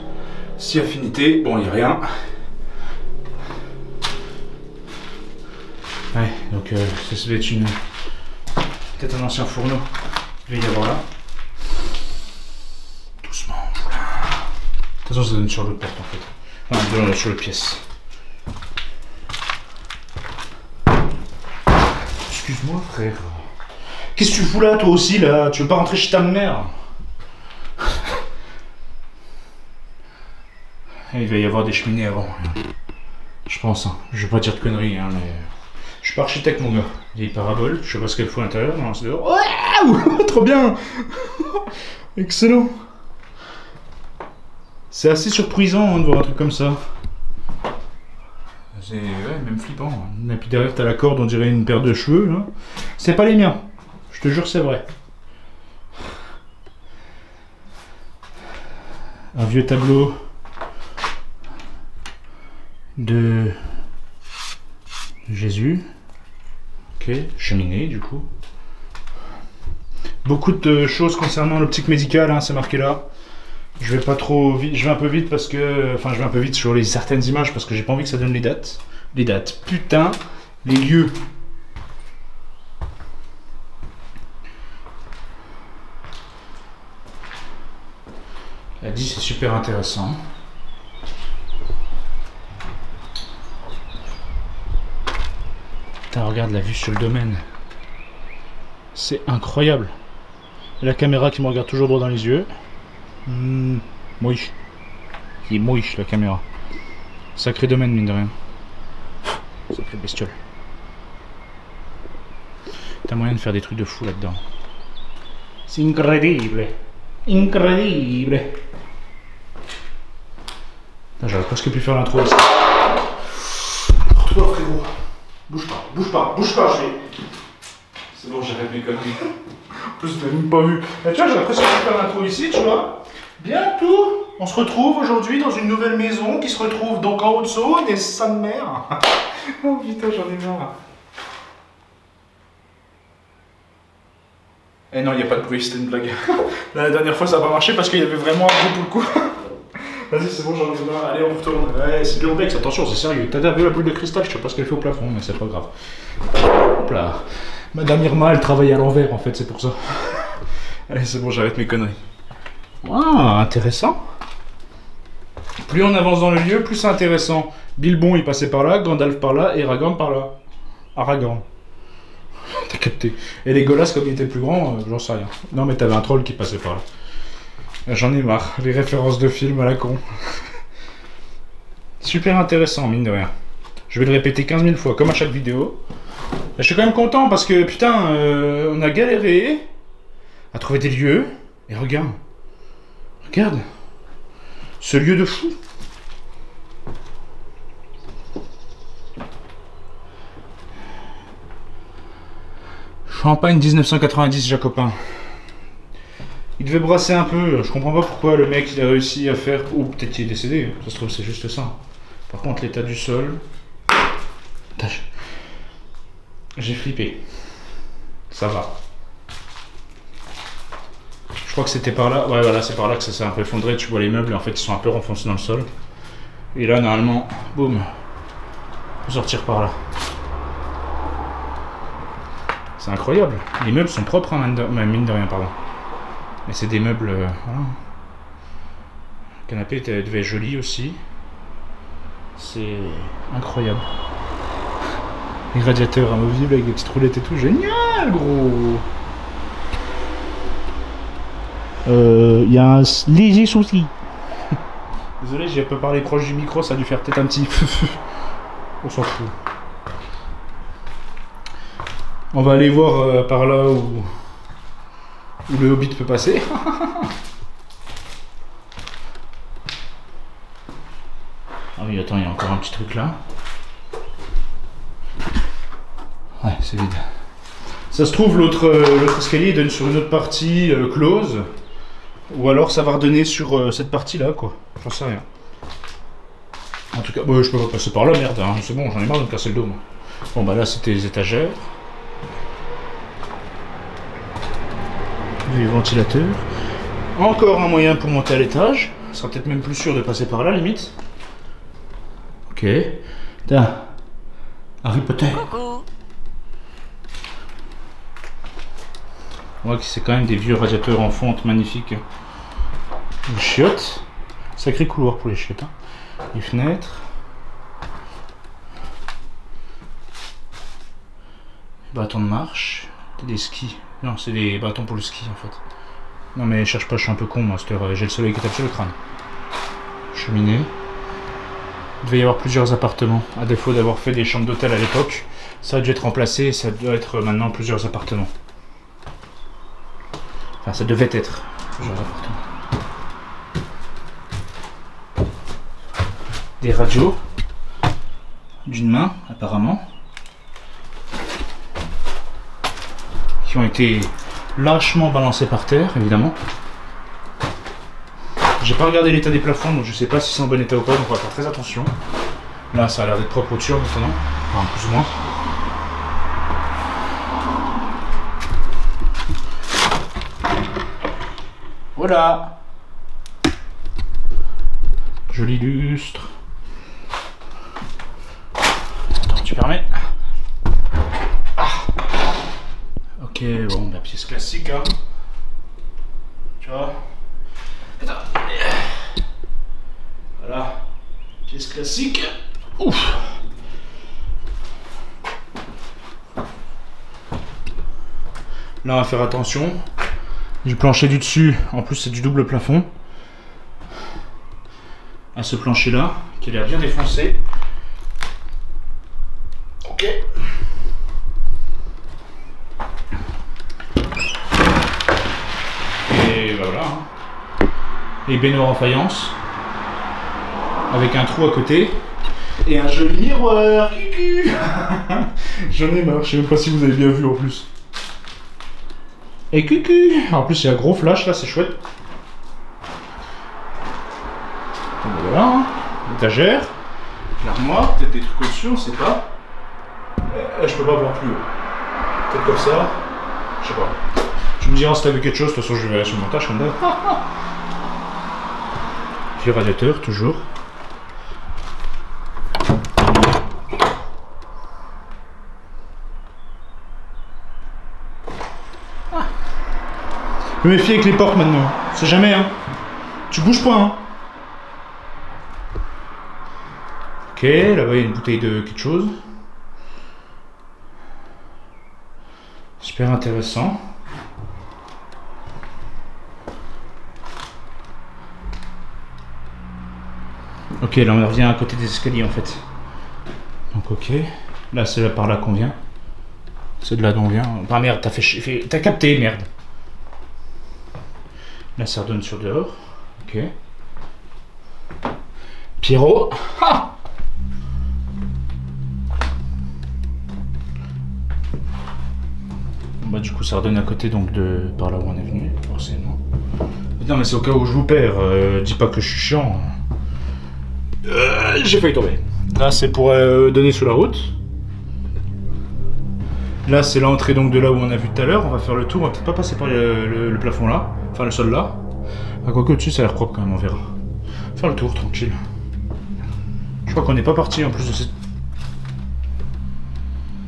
Si affinité, bon il n'y a rien. Ouais, donc ça doit être une. Peut-être un ancien fourneau. Il va y avoir là. Doucement. De toute façon ça donne sur l'autre porte en fait. Enfin, sur l'autre pièce. Excuse-moi frère. Qu'est-ce que tu fous là toi aussi là? Tu veux pas rentrer chez ta mère? Il va y avoir des cheminées avant. Je pense, hein. Je vais pas dire de conneries, hein, mais. Je suis pas architecte, mon gars. Vieille parabole, je sais pas ce qu'elle fout à l'intérieur, non, c'est dehors. Waouh, trop bien. Excellent. C'est assez surprisant hein, de voir un truc comme ça. C'est ouais, même flippant. Hein. Et puis derrière, t'as la corde, on dirait une paire de cheveux. Là. C'est pas les miens. Je te jure, c'est vrai. Un vieux tableau de Jésus. Ok, cheminée du coup. Beaucoup de choses concernant l'optique médicale, hein, c'est marqué là. Je vais pas trop vite, je vais un peu vite parce que. Enfin, je vais un peu vite sur les certaines images parce que j'ai pas envie que ça donne les dates. Les dates, putain, les lieux. Elle dit c'est super intéressant. Putain, regarde la vue sur le domaine. C'est incroyable. La caméra qui me regarde toujours droit dans les yeux. Moïche. Il est moïche la caméra. Sacré domaine mine de rien. Sacré bestiole. T'as moyen de faire des trucs de fou là-dedans. C'est incroyable. Incroyable. J'aurais presque pu faire l'intro ici. Toi frérot. Bouge pas, bouge pas, bouge pas, je vais. C'est bon, j'arrête mes conneries. En plus, je l'ai même pas vu. Et tu vois, j'aurais presque pu faire l'intro ici, tu vois. Bien tout. On se retrouve aujourd'hui dans une nouvelle maison qui se retrouve donc en Haute-Saône et sa mère. Oh putain, j'en ai marre. Eh non, il n'y a pas de bruit, c'était une blague. La dernière fois, ça n'a pas marché parce qu'il y avait vraiment un bruit pour le coup. Vas-y, c'est bon, j'en ai marre. Allez, on retourne. Ouais, c'est l'urbex, attention, c'est sérieux. T'as vu la boule de cristal? Je sais pas ce qu'elle fait au plafond, mais c'est pas grave. Hop là. Madame Irma, elle travaille à l'envers en fait, c'est pour ça. Allez, c'est bon, j'arrête mes conneries. Ah, intéressant. Plus on avance dans le lieu, plus c'est intéressant. Bilbon, il passait par là, Gandalf par là, et Aragorn par là. Aragorn. T'as capté. Et les Legolas, comme il était plus grand, j'en sais rien. Non, mais t'avais un troll qui passait par là. J'en ai marre. Les références de films à la con. Super intéressant, mine de rien. Je vais le répéter 15 000 fois, comme à chaque vidéo. Je suis quand même content parce que, putain, on a galéré à trouver des lieux. Et regarde. Regarde. Ce lieu de fou. Champagne 1990, Jacopin. Il devait brasser un peu. Je comprends pas pourquoi le mec il a réussi à faire. Ou peut-être qu'il est décédé. Ça se trouve, c'est juste ça. Par contre, l'état du sol. J'ai flippé. Ça va. Je crois que c'était par là. Ouais, voilà, c'est par là que ça s'est un peu effondré. Tu vois les meubles, en fait, ils sont un peu renfoncés dans le sol. Et là, normalement, boum. Faut sortir par là. C'est incroyable. Les meubles sont propres, hein, mine de rien, pardon. Mais c'est des meubles. Voilà. Le canapé devait être joli aussi. C'est incroyable. Les radiateurs amovibles avec des petites roulettes et tout. Génial, gros! Il y a un léger souci. Désolé, j'ai un peu parlé proche du micro, ça a dû faire peut-être un petit. On s'en fout. On va aller voir par là où le Hobbit peut passer. Ah oui, attends, il y a encore un petit truc là. Ouais, c'est vide. Ça se trouve, l'autre escalier donne sur une autre partie close. Ou alors ça va redonner sur cette partie-là, quoi. J'en sais rien. En tout cas, bah, je peux pas passer par là, merde. Hein. C'est bon, j'en ai marre de me casser le dos, moi. Bon, bah là, c'était les étagères. Les ventilateurs. Encore un moyen pour monter à l'étage. Ça sera peut-être même plus sûr de passer par là, limite. Ok. Tiens. Harry Potter. On voit que c'est quand même des vieux radiateurs en fonte magnifiques. Les chiottes. Sacré couloir pour les chiottes. Hein. Les fenêtres. Les bâtons de marche. Des skis. Non, c'est des bâtons pour le ski en fait. Non mais cherche pas, je suis un peu con moi. J'ai le soleil qui tape sur le crâne. Cheminée. Il devait y avoir plusieurs appartements. À défaut d'avoir fait des chambres d'hôtel à l'époque, ça a dû être remplacé et ça doit être maintenant plusieurs appartements. Enfin, ça devait être plusieurs appartements. Des radios. D'une main, apparemment. Qui ont été lâchement balancés par terre, évidemment. J'ai pas regardé l'état des plafonds, donc je sais pas si c'est en bon état ou pas, donc on va faire très attention. Là, ça a l'air d'être propre au-dessus maintenant, enfin plus ou moins. Voilà. Joli lustre. Attends, tu permets? Ok, bon, la pièce classique, hein. Tu vois? Attends. Voilà. Pièce classique. Ouf. Là, on va faire attention. Du plancher du dessus, en plus, c'est du double plafond. À ce plancher-là, qui a l'air bien défoncé. Ok. Et ben voilà. Les baignoires en faïence. Avec un trou à côté. Et un joli miroir. J'en ai marre, je sais même pas si vous avez bien vu en plus. Et cucu. En plus il y a un gros flash là, c'est chouette. Voilà, hein. L'étagère, l'armoire, peut-être des trucs au-dessus, on sait pas. Je peux pas voir plus haut. Peut-être comme ça, je sais pas. Tu me diras si t'as vu quelque chose, de toute façon je verrai sur le montage comme d'hab. Puis radiateur, toujours. Je me méfie avec les portes maintenant, c'est jamais hein. Tu bouges pas hein. Ok, là-bas il y a une bouteille de quelque chose. Super intéressant. Ok, là on revient à côté des escaliers en fait. Donc ok, là c'est là par là qu'on vient. C'est de là dont on vient. Ah merde, t'as capté, merde. Là ça redonne sur dehors. Ok. Pierrot. Ah, bah du coup ça redonne à côté donc de par là où on est venu, forcément. Non mais c'est au cas où je vous perds, dis pas que je suis chiant. J'ai failli tomber. Là c'est pour donner sur la route. Là c'est l'entrée donc de là où on a vu tout à l'heure. On va faire le tour, on va peut-être pas passer par le plafond là. Enfin le sol là. Ah, quoique au-dessus ça a l'air propre quand même, on verra. Faire le tour tranquille. Je crois qu'on n'est pas parti en plus de cette...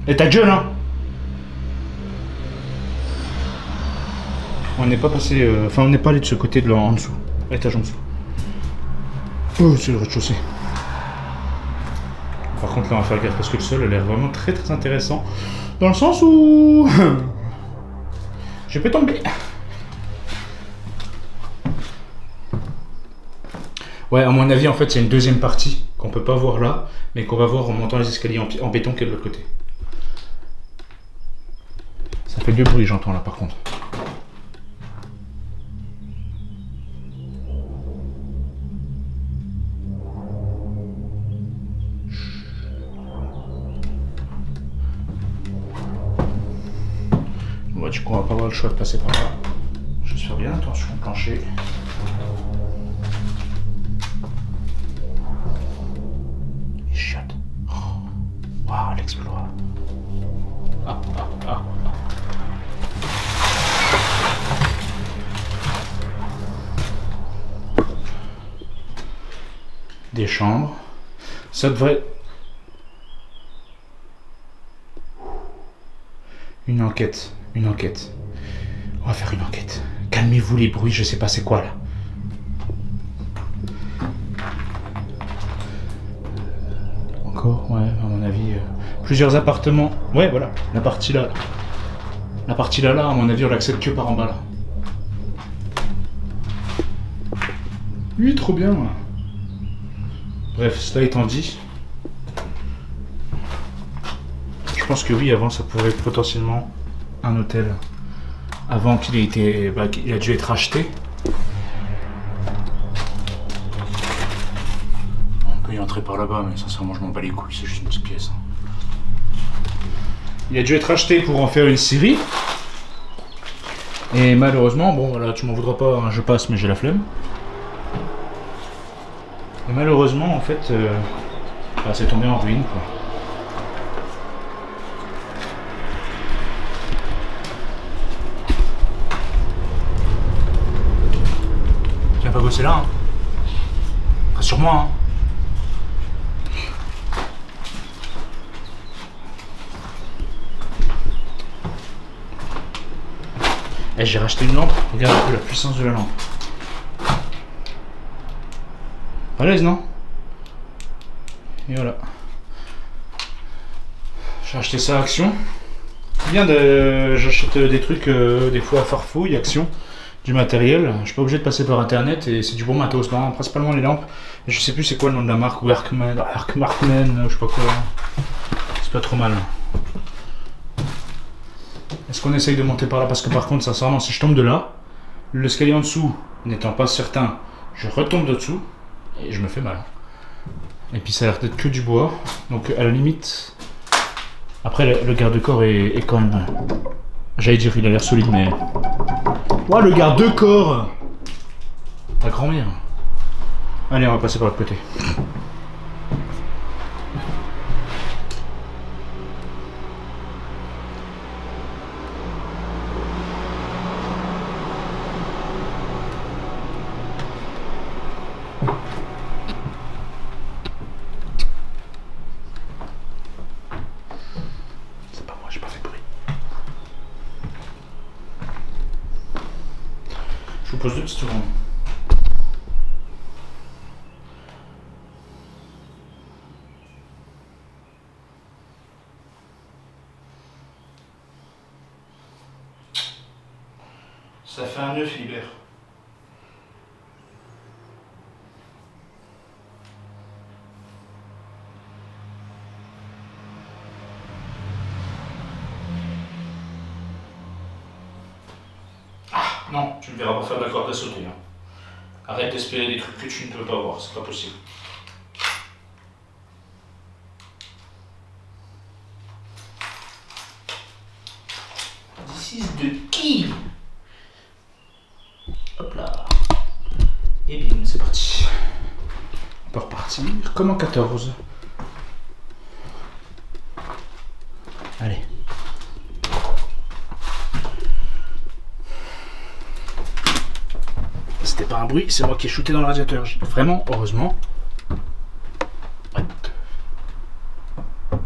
Et ta gueule hein. On n'est pas passé... Enfin on n'est pas allé de ce côté de là en dessous. Étage en dessous. Oh c'est le rez-de-chaussée. Par contre là on va faire gaffe parce que le sol a l'air vraiment très très intéressant. Dans le sens où... je peux tomber. Ouais, à mon avis, en fait, il y a une deuxième partie qu'on peut pas voir là, mais qu'on va voir en montant les escaliers en béton qui est de l'autre côté. Ça fait du bruit, j'entends là par contre. Bon, du coup, on va pas avoir le choix de passer par là. Je vais faire bien attention au plancher. Waouh, l'exploit. Ah. Des chambres. Ça devrait... Une enquête. On va faire une enquête. Calmez-vous les bruits, je sais pas c'est quoi là. Encore, ouais, à mon avis, plusieurs appartements. Ouais, voilà, la partie là. La partie là, à mon avis, on l'accède que par en bas là. Oui, trop bien. Bref, cela étant dit, je pense que oui, avant ça pourrait être potentiellement un hôtel. Avant qu'il ait été, qu'il a dû être acheté. On peut y entrer par là-bas, mais sincèrement, je m'en bats les couilles, c'est juste une petite pièce. Il a dû être acheté pour en faire une série. Et malheureusement, bon voilà, tu m'en voudras pas, hein, je passe, mais j'ai la flemme. Et malheureusement, en fait, c'est tombé en ruine, quoi. Tu vas pas bosser là, hein? Rassure-moi, hein. Eh, j'ai racheté une lampe, regarde un peu la puissance de la lampe. À l'aise, non? Et voilà. J'ai acheté ça à Action. Bien j'achète des trucs des fois à farfouille, Action, du matériel. Je suis pas obligé de passer par internet et c'est du bon matos, non, principalement les lampes. Et je sais plus c'est quoi le nom de la marque, ou Arkman, je sais pas quoi. C'est pas trop mal. Est-ce qu'on essaye de monter par là? Parce que par contre, sincèrement, si je tombe de là, l'escalier en dessous, n'étant pas certain, je retombe de dessous et je me fais mal. Et puis ça a l'air d'être que du bois, donc à la limite... Après, le garde-corps est quand même... J'allais dire, il a l'air solide, mais... Ouais, le garde-corps! La grand-mère! Allez, on va passer par l'autre côté. C'est pas moi, j'ai pas fait de bruit. Je vous pose 2 petites secondes. Ça fait un nœud, Philibert. Ah, non, tu ne verras pas faire de la corde à sauter. Hein. Arrête d'espérer des trucs que tu ne peux pas voir, c'est pas possible. This is the key. Hop là. Et bien, c'est parti. On peut repartir comme en 14. Allez. C'était pas un bruit, c'est moi qui ai shooté dans le radiateur. Vraiment, heureusement.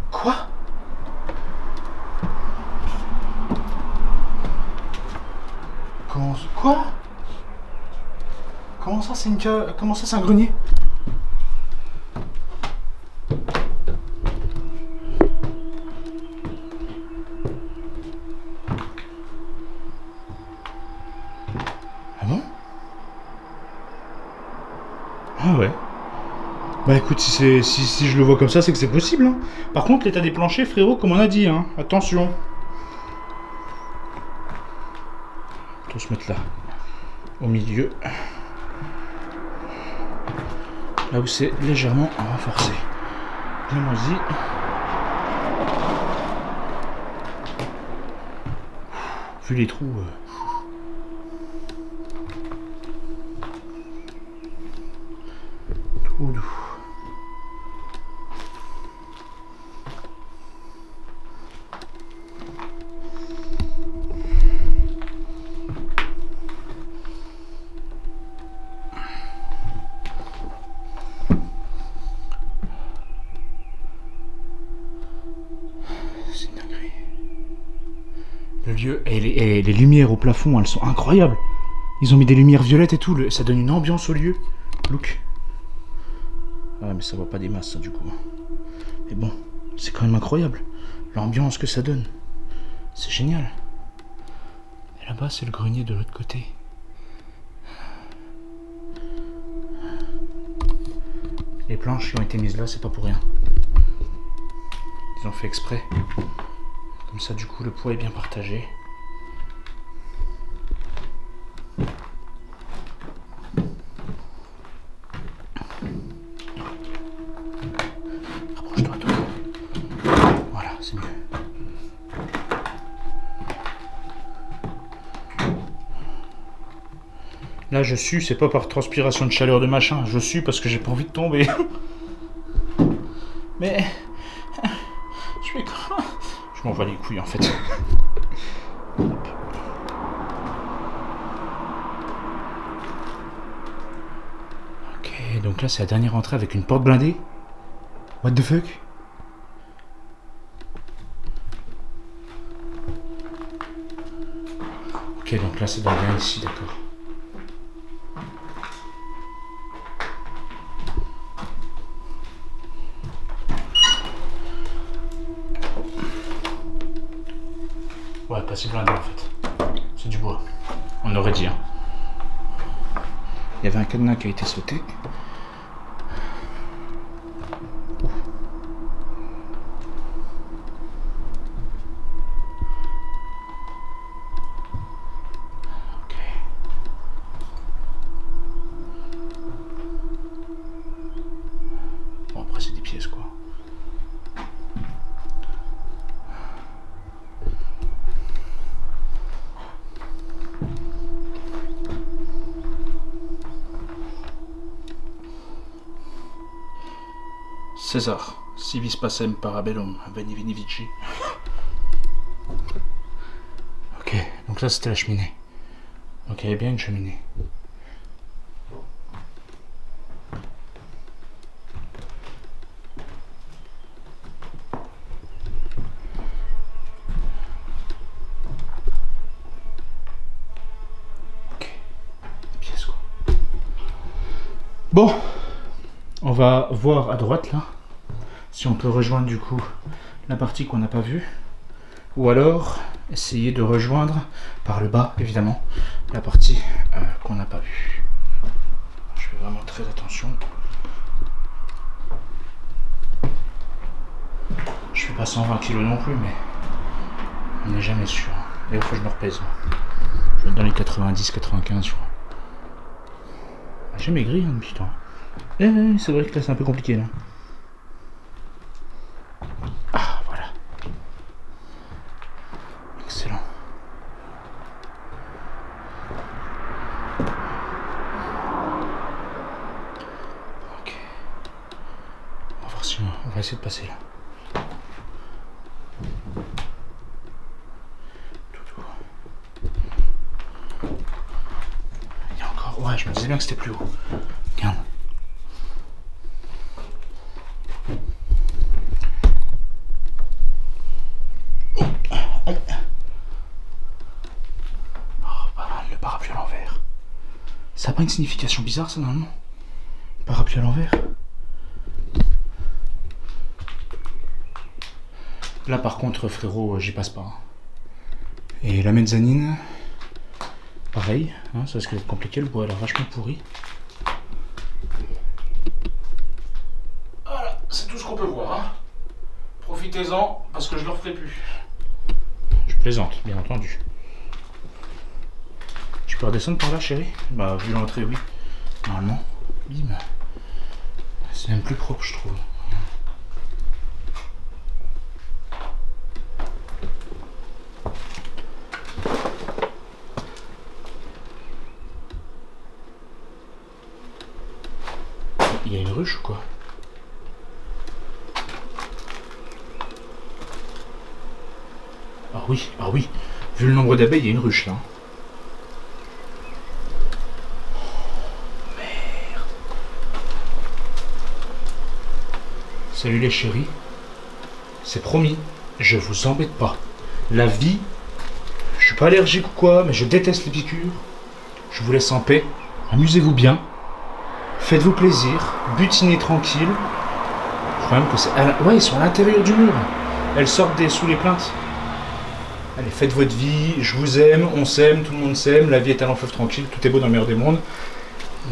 Quoi? Quoi? Comment ça c'est une cave? Comment ça c'est un grenier? Ah bon? Ah ouais. Bah écoute, si je le vois comme ça, c'est que c'est possible. Hein. Par contre, l'état des planchers, frérot, comme on a dit, hein, attention. On va se mettre là, au milieu. Là où c'est légèrement renforcé. Allons-y. Vu les trous. Tout doux. Le lieu et les lumières au plafond, elles sont incroyables. Ils ont mis des lumières violettes et tout, ça donne une ambiance au lieu. Look. Ah mais ça voit pas des masses ça du coup. Mais bon, c'est quand même incroyable. L'ambiance que ça donne. C'est génial. Et là-bas c'est le grenier de l'autre côté. Les planches qui ont été mises là, c'est pas pour rien. Ils ont fait exprès. Comme ça, du coup, le poids est bien partagé. Rapproche-toi, toi. Voilà, c'est mieux. Là, je sue, c'est pas par transpiration de chaleur de machin. Je sue parce que j'ai pas envie de tomber. Mais... je fais quoi? Je m'en bats les couilles en fait. Ok, donc là c'est la dernière entrée avec une porte blindée. What the fuck? Ok, donc là c'est dans bien ici, d'accord. Ouais, pas si blindé en fait. C'est du bois. On aurait dit. Hein. Il y avait un cadenas qui a été sauté. Ok. Bon, après c'est des pièces quoi. César, si vis pacem parabellum, veni vini vici. Ok, donc ça c'était la cheminée. Donc il y avait bien une cheminée. Bon, on va voir à droite là, si on peut rejoindre du coup la partie qu'on n'a pas vue, ou alors essayer de rejoindre par le bas évidemment la partie qu'on n'a pas vue. Je fais vraiment très attention. Je fais pas 120 kg non plus, mais on n'est jamais sûr. Et il faut que je me repèse. Je vais être dans les 90-95 je crois. J'ai maigri hein, depuis temps. C'est vrai que là c'est un peu compliqué là. Ah voilà. Excellent. Ok. On va voir si on va essayer de passer là. Ouais, je me disais bien que c'était plus haut. Regarde. Oh, pas mal, le parapluie à l'envers. Ça n'a pas une signification bizarre, ça, normalement? Le parapluie à l'envers. Là, par contre, frérot, j'y passe pas. Et la mezzanine... Pareil, hein, ça risque d'être compliqué, le bois a l'air vachement pourri. Voilà, c'est tout ce qu'on peut voir. Hein. Profitez-en, parce que je ne le referai plus. Je plaisante, bien entendu. Je peux redescendre par là, chérie? Bah, vu l'entrée, oui. Normalement. Bim. C'est même plus propre, je trouve. Il y a une ruche ou quoi? Ah oui, vu le nombre d'abeilles, il y a une ruche là. Merde. Salut les chéris. C'est promis, je vous embête pas. La vie, je suis pas allergique ou quoi, mais je déteste les piqûres. Je vous laisse en paix. Amusez-vous bien. Faites-vous plaisir, butinez tranquille. Je crois même que c'est... Ouais, ils sont à l'intérieur du mur. Elles sortent sous les plaintes. Allez, faites votre vie, je vous aime, on s'aime, tout le monde s'aime, la vie est à l'enfeuve tranquille, tout est beau dans le meilleur des mondes.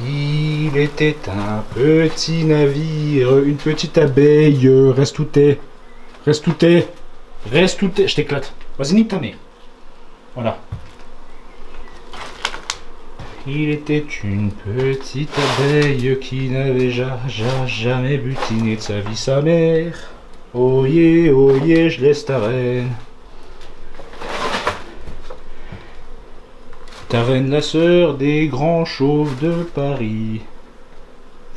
Il était un petit navire, une petite abeille, reste où t'es. Reste où t'es. Reste où t'es. Je t'éclate. Vas-y, nique ta mère. Voilà. Il était une petite abeille qui n'avait jamais butiné de sa vie sa mère. Oyez, oyez, je laisse ta reine. Ta reine, la sœur des grands chauves de Paris.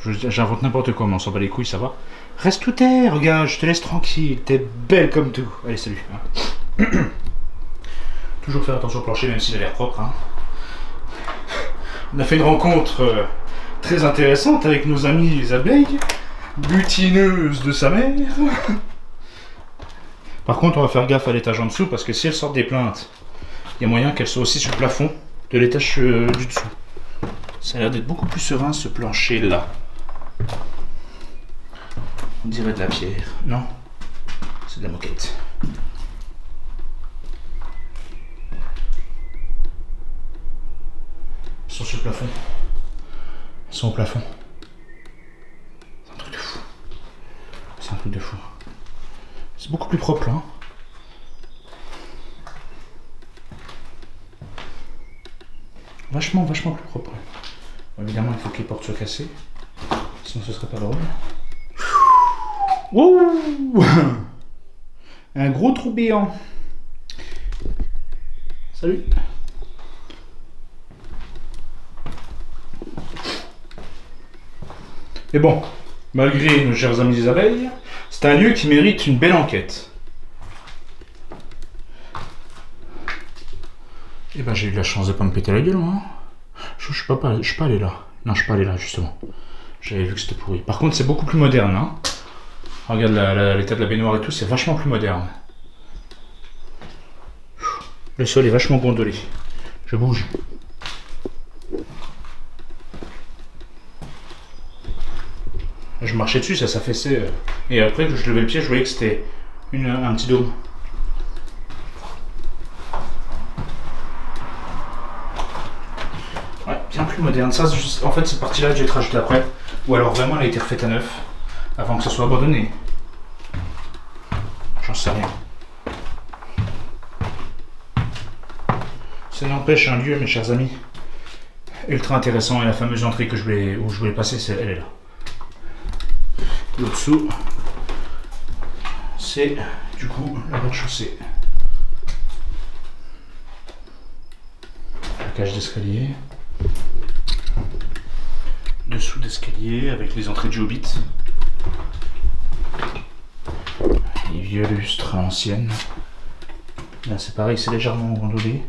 J'invente n'importe quoi, mais on s'en bat les couilles, ça va. Reste où t'es, regarde, je te laisse tranquille. T'es belle comme tout. Allez, salut. Toujours faire attention au plancher, même s'il a l'air propre. Hein. On a fait une rencontre très intéressante avec nos amis les abeilles, butineuses de sa mère. Par contre, on va faire gaffe à l'étage en dessous, parce que si elles sortent des plaintes, il y a moyen qu'elles soient aussi sur le plafond de l'étage du dessous. Ça a l'air d'être beaucoup plus serein, ce plancher-là. On dirait de la pierre. Non, c'est de la moquette. Ils sont sur le plafond. Ils sont au plafond. C'est un truc de fou. C'est un truc de fou. C'est beaucoup plus propre là. Hein. Vachement plus propre. Bon, évidemment, il faut que les portes soient cassées. Sinon, ce serait pas drôle. Ouh, un gros trou béant. Salut. Mais bon, Malgré nos chers amis des abeilles, c'est un lieu qui mérite une belle enquête. Et ben j'ai eu de la chance de pas me péter la gueule, moi. Je suis pas allé là. Non, je suis pas allé là, justement. J'avais vu que c'était pourri. Par contre, c'est beaucoup plus moderne, hein. Regarde l'état de la baignoire et tout, c'est vachement plus moderne. Le sol est vachement gondolé. Je bouge. Je marchais dessus, ça s'affaissait. Et après que je levais le pied, je voyais que c'était un petit dôme. Ouais, bien plus moderne. Ça, en fait, cette partie-là a dû être rajoutée après. Ou alors vraiment, elle a été refaite à neuf. Avant que ça soit abandonné. J'en sais rien. Ça n'empêche un lieu, mes chers amis, ultra intéressant. Et la fameuse entrée où je voulais passer, elle est là. Au-dessous, c'est du coup la rez-de-chaussée. La cage d'escalier. Dessous d'escalier avec les entrées de Hobbit. Les vieux lustres à l'ancienne. Là c'est pareil, c'est légèrement gondolé.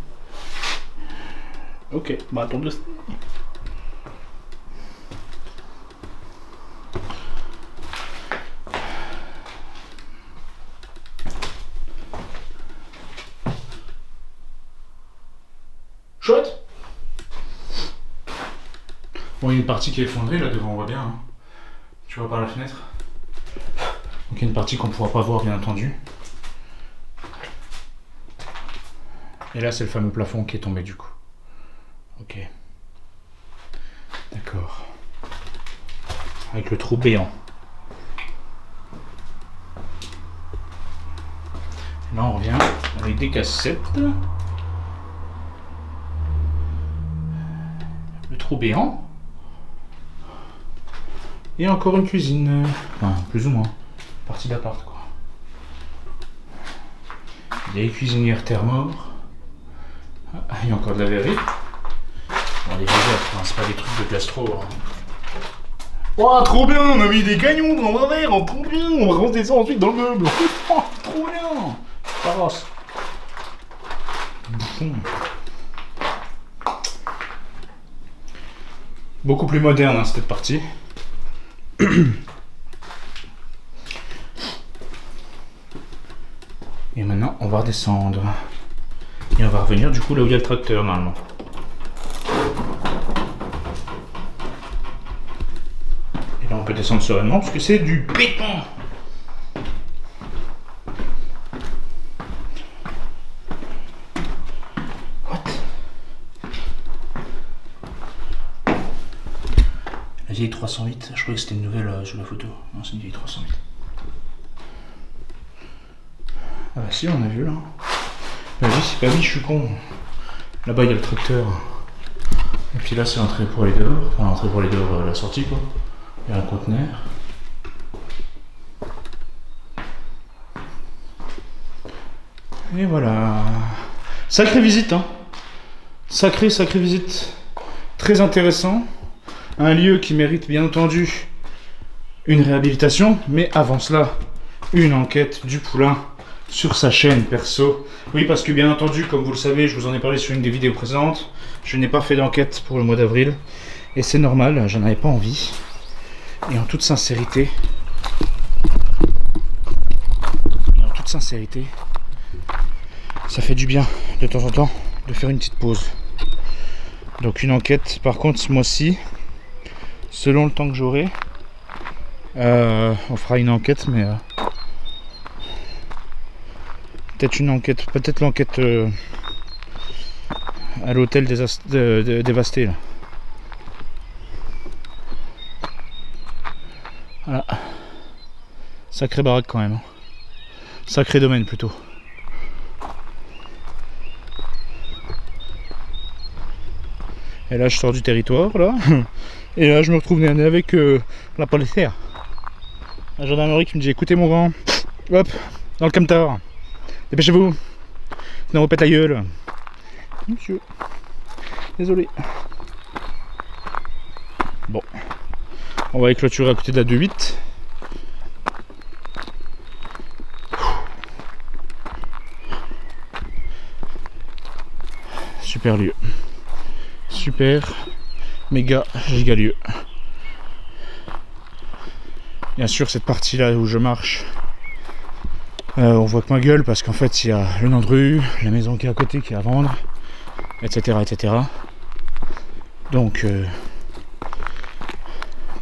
Ok, bah attendez. Chouette. Bon, il y a une partie qui est effondrée là devant, on voit bien. Hein. Tu vois par la fenêtre. Donc il y a une partie qu'on ne pourra pas voir, bien entendu. Et là, c'est le fameux plafond qui est tombé du coup. Ok. D'accord. Avec le trou béant. Là, on revient avec des cassettes. Le trou béant. Et encore une cuisine. Enfin, plus ou moins. Partie d'appart, quoi. Des cuisinières thermores. Ah, il y a encore de la verrerie. Bon, les verres, hein, c'est pas des trucs de gastro. Hein. Oh, trop bien, on a mis des gagnons dans un verre, trop bien, on va ranger ça ensuite dans le meuble. Oh, trop bien. Parosse. Beaucoup plus moderne, hein, cette partie. Et maintenant, on va redescendre. Et on va revenir du coup là où il y a le tracteur, normalement. Et là, on peut descendre sereinement parce que c'est du béton. What? La vieille 308, je croyais que c'était une nouvelle sur la photo. Non, c'est une vieille 308. Ah bah si, on a vu là. Bah oui, c'est pas oui, je suis con. Là-bas, il y a le tracteur. Et puis là, c'est l'entrée pour aller dehors. Enfin, l'entrée pour aller dehors, la sortie, quoi. Il y a un conteneur. Et voilà. Sacrée visite, hein. Sacrée visite. Très intéressant. Un lieu qui mérite, bien entendu, une réhabilitation. Mais avant cela, une enquête du poulain sur sa chaîne perso. Oui, parce que bien entendu, comme vous le savez, je vous en ai parlé sur une des vidéos présentes, je n'ai pas fait d'enquête pour le mois d'avril. Et c'est normal, j'en avais pas envie. Et en toute sincérité, ça fait du bien de temps en temps de faire une petite pause. Donc une enquête, par contre ce mois-ci, selon le temps que j'aurai, on fera une enquête, mais peut-être l'enquête à l'hôtel dévasté là. Voilà. Sacré baraque quand même. Hein. Sacré domaine plutôt. Et là je sors du territoire là. Et là je me retrouve nez avec la policière. La gendarmerie qui me dit écoutez mon grand, hop, dans le camtar. Dépêchez-vous. Sinon on pète la gueule. Monsieur. Désolé. Bon. On va clôturer à côté de la 2.8. Super lieu. Super, méga, giga lieu. Bien sûr, cette partie là où je marche, on voit que ma gueule parce qu'en fait il y a le nom de rue, la maison qui est à côté qui est à vendre, etc. etc. Donc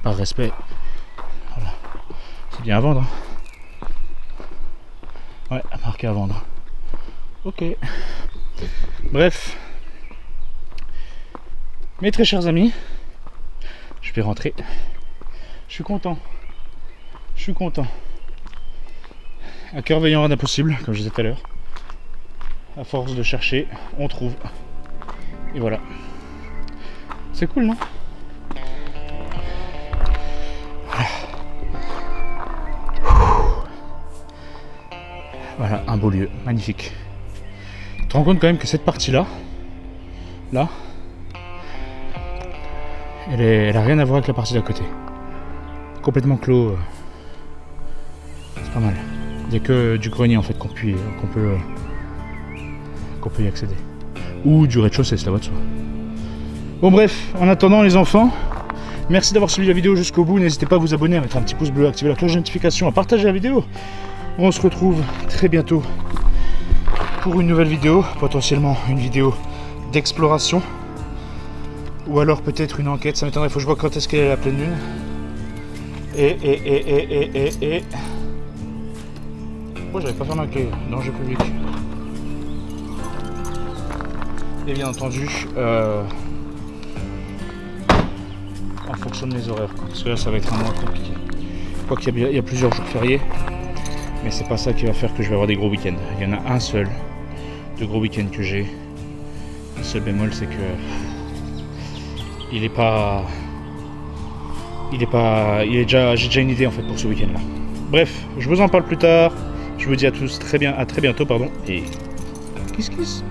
par respect, voilà. C'est bien à vendre, hein. Ouais, marqué à vendre. Ok. Bref, mes très chers amis, je vais rentrer. Je suis content. Je suis content. Un cœur veillant rend impossible, comme je disais tout à l'heure. À force de chercher, on trouve. Et voilà. C'est cool, non? Voilà, un beau lieu, magnifique. Tu te rends compte quand même que cette partie-là, là, elle a rien à voir avec la partie d'à côté. Complètement clos. C'est pas mal. Il n'y a que du grenier en fait qu'on peut y accéder. Ou du rez-de-chaussée, c'est la voiture. Bon bref, en attendant les enfants, merci d'avoir suivi la vidéo jusqu'au bout. N'hésitez pas à vous abonner, à mettre un petit pouce bleu, à activer la cloche de notification, à partager la vidéo. On se retrouve très bientôt pour une nouvelle vidéo, potentiellement une vidéo d'exploration. Ou alors peut-être une enquête, ça m'étonnerait, il faut que je vois quand est-ce qu'elle est la pleine lune. Et... Pourquoi j'avais pas fermé la clé? Danger public. Et bien entendu, en fonction de mes horaires, parce que là ça va être un mois compliqué. Quoi qu'il y a plusieurs jours fériés, mais c'est pas ça qui va faire que je vais avoir des gros week-ends. Il y en a un seul de gros week-end que j'ai. Le seul bémol, c'est que j'ai déjà une idée en fait pour ce week-end là. Bref, je vous en parle plus tard. Je vous dis à tous à très bientôt, pardon, et kiss kiss.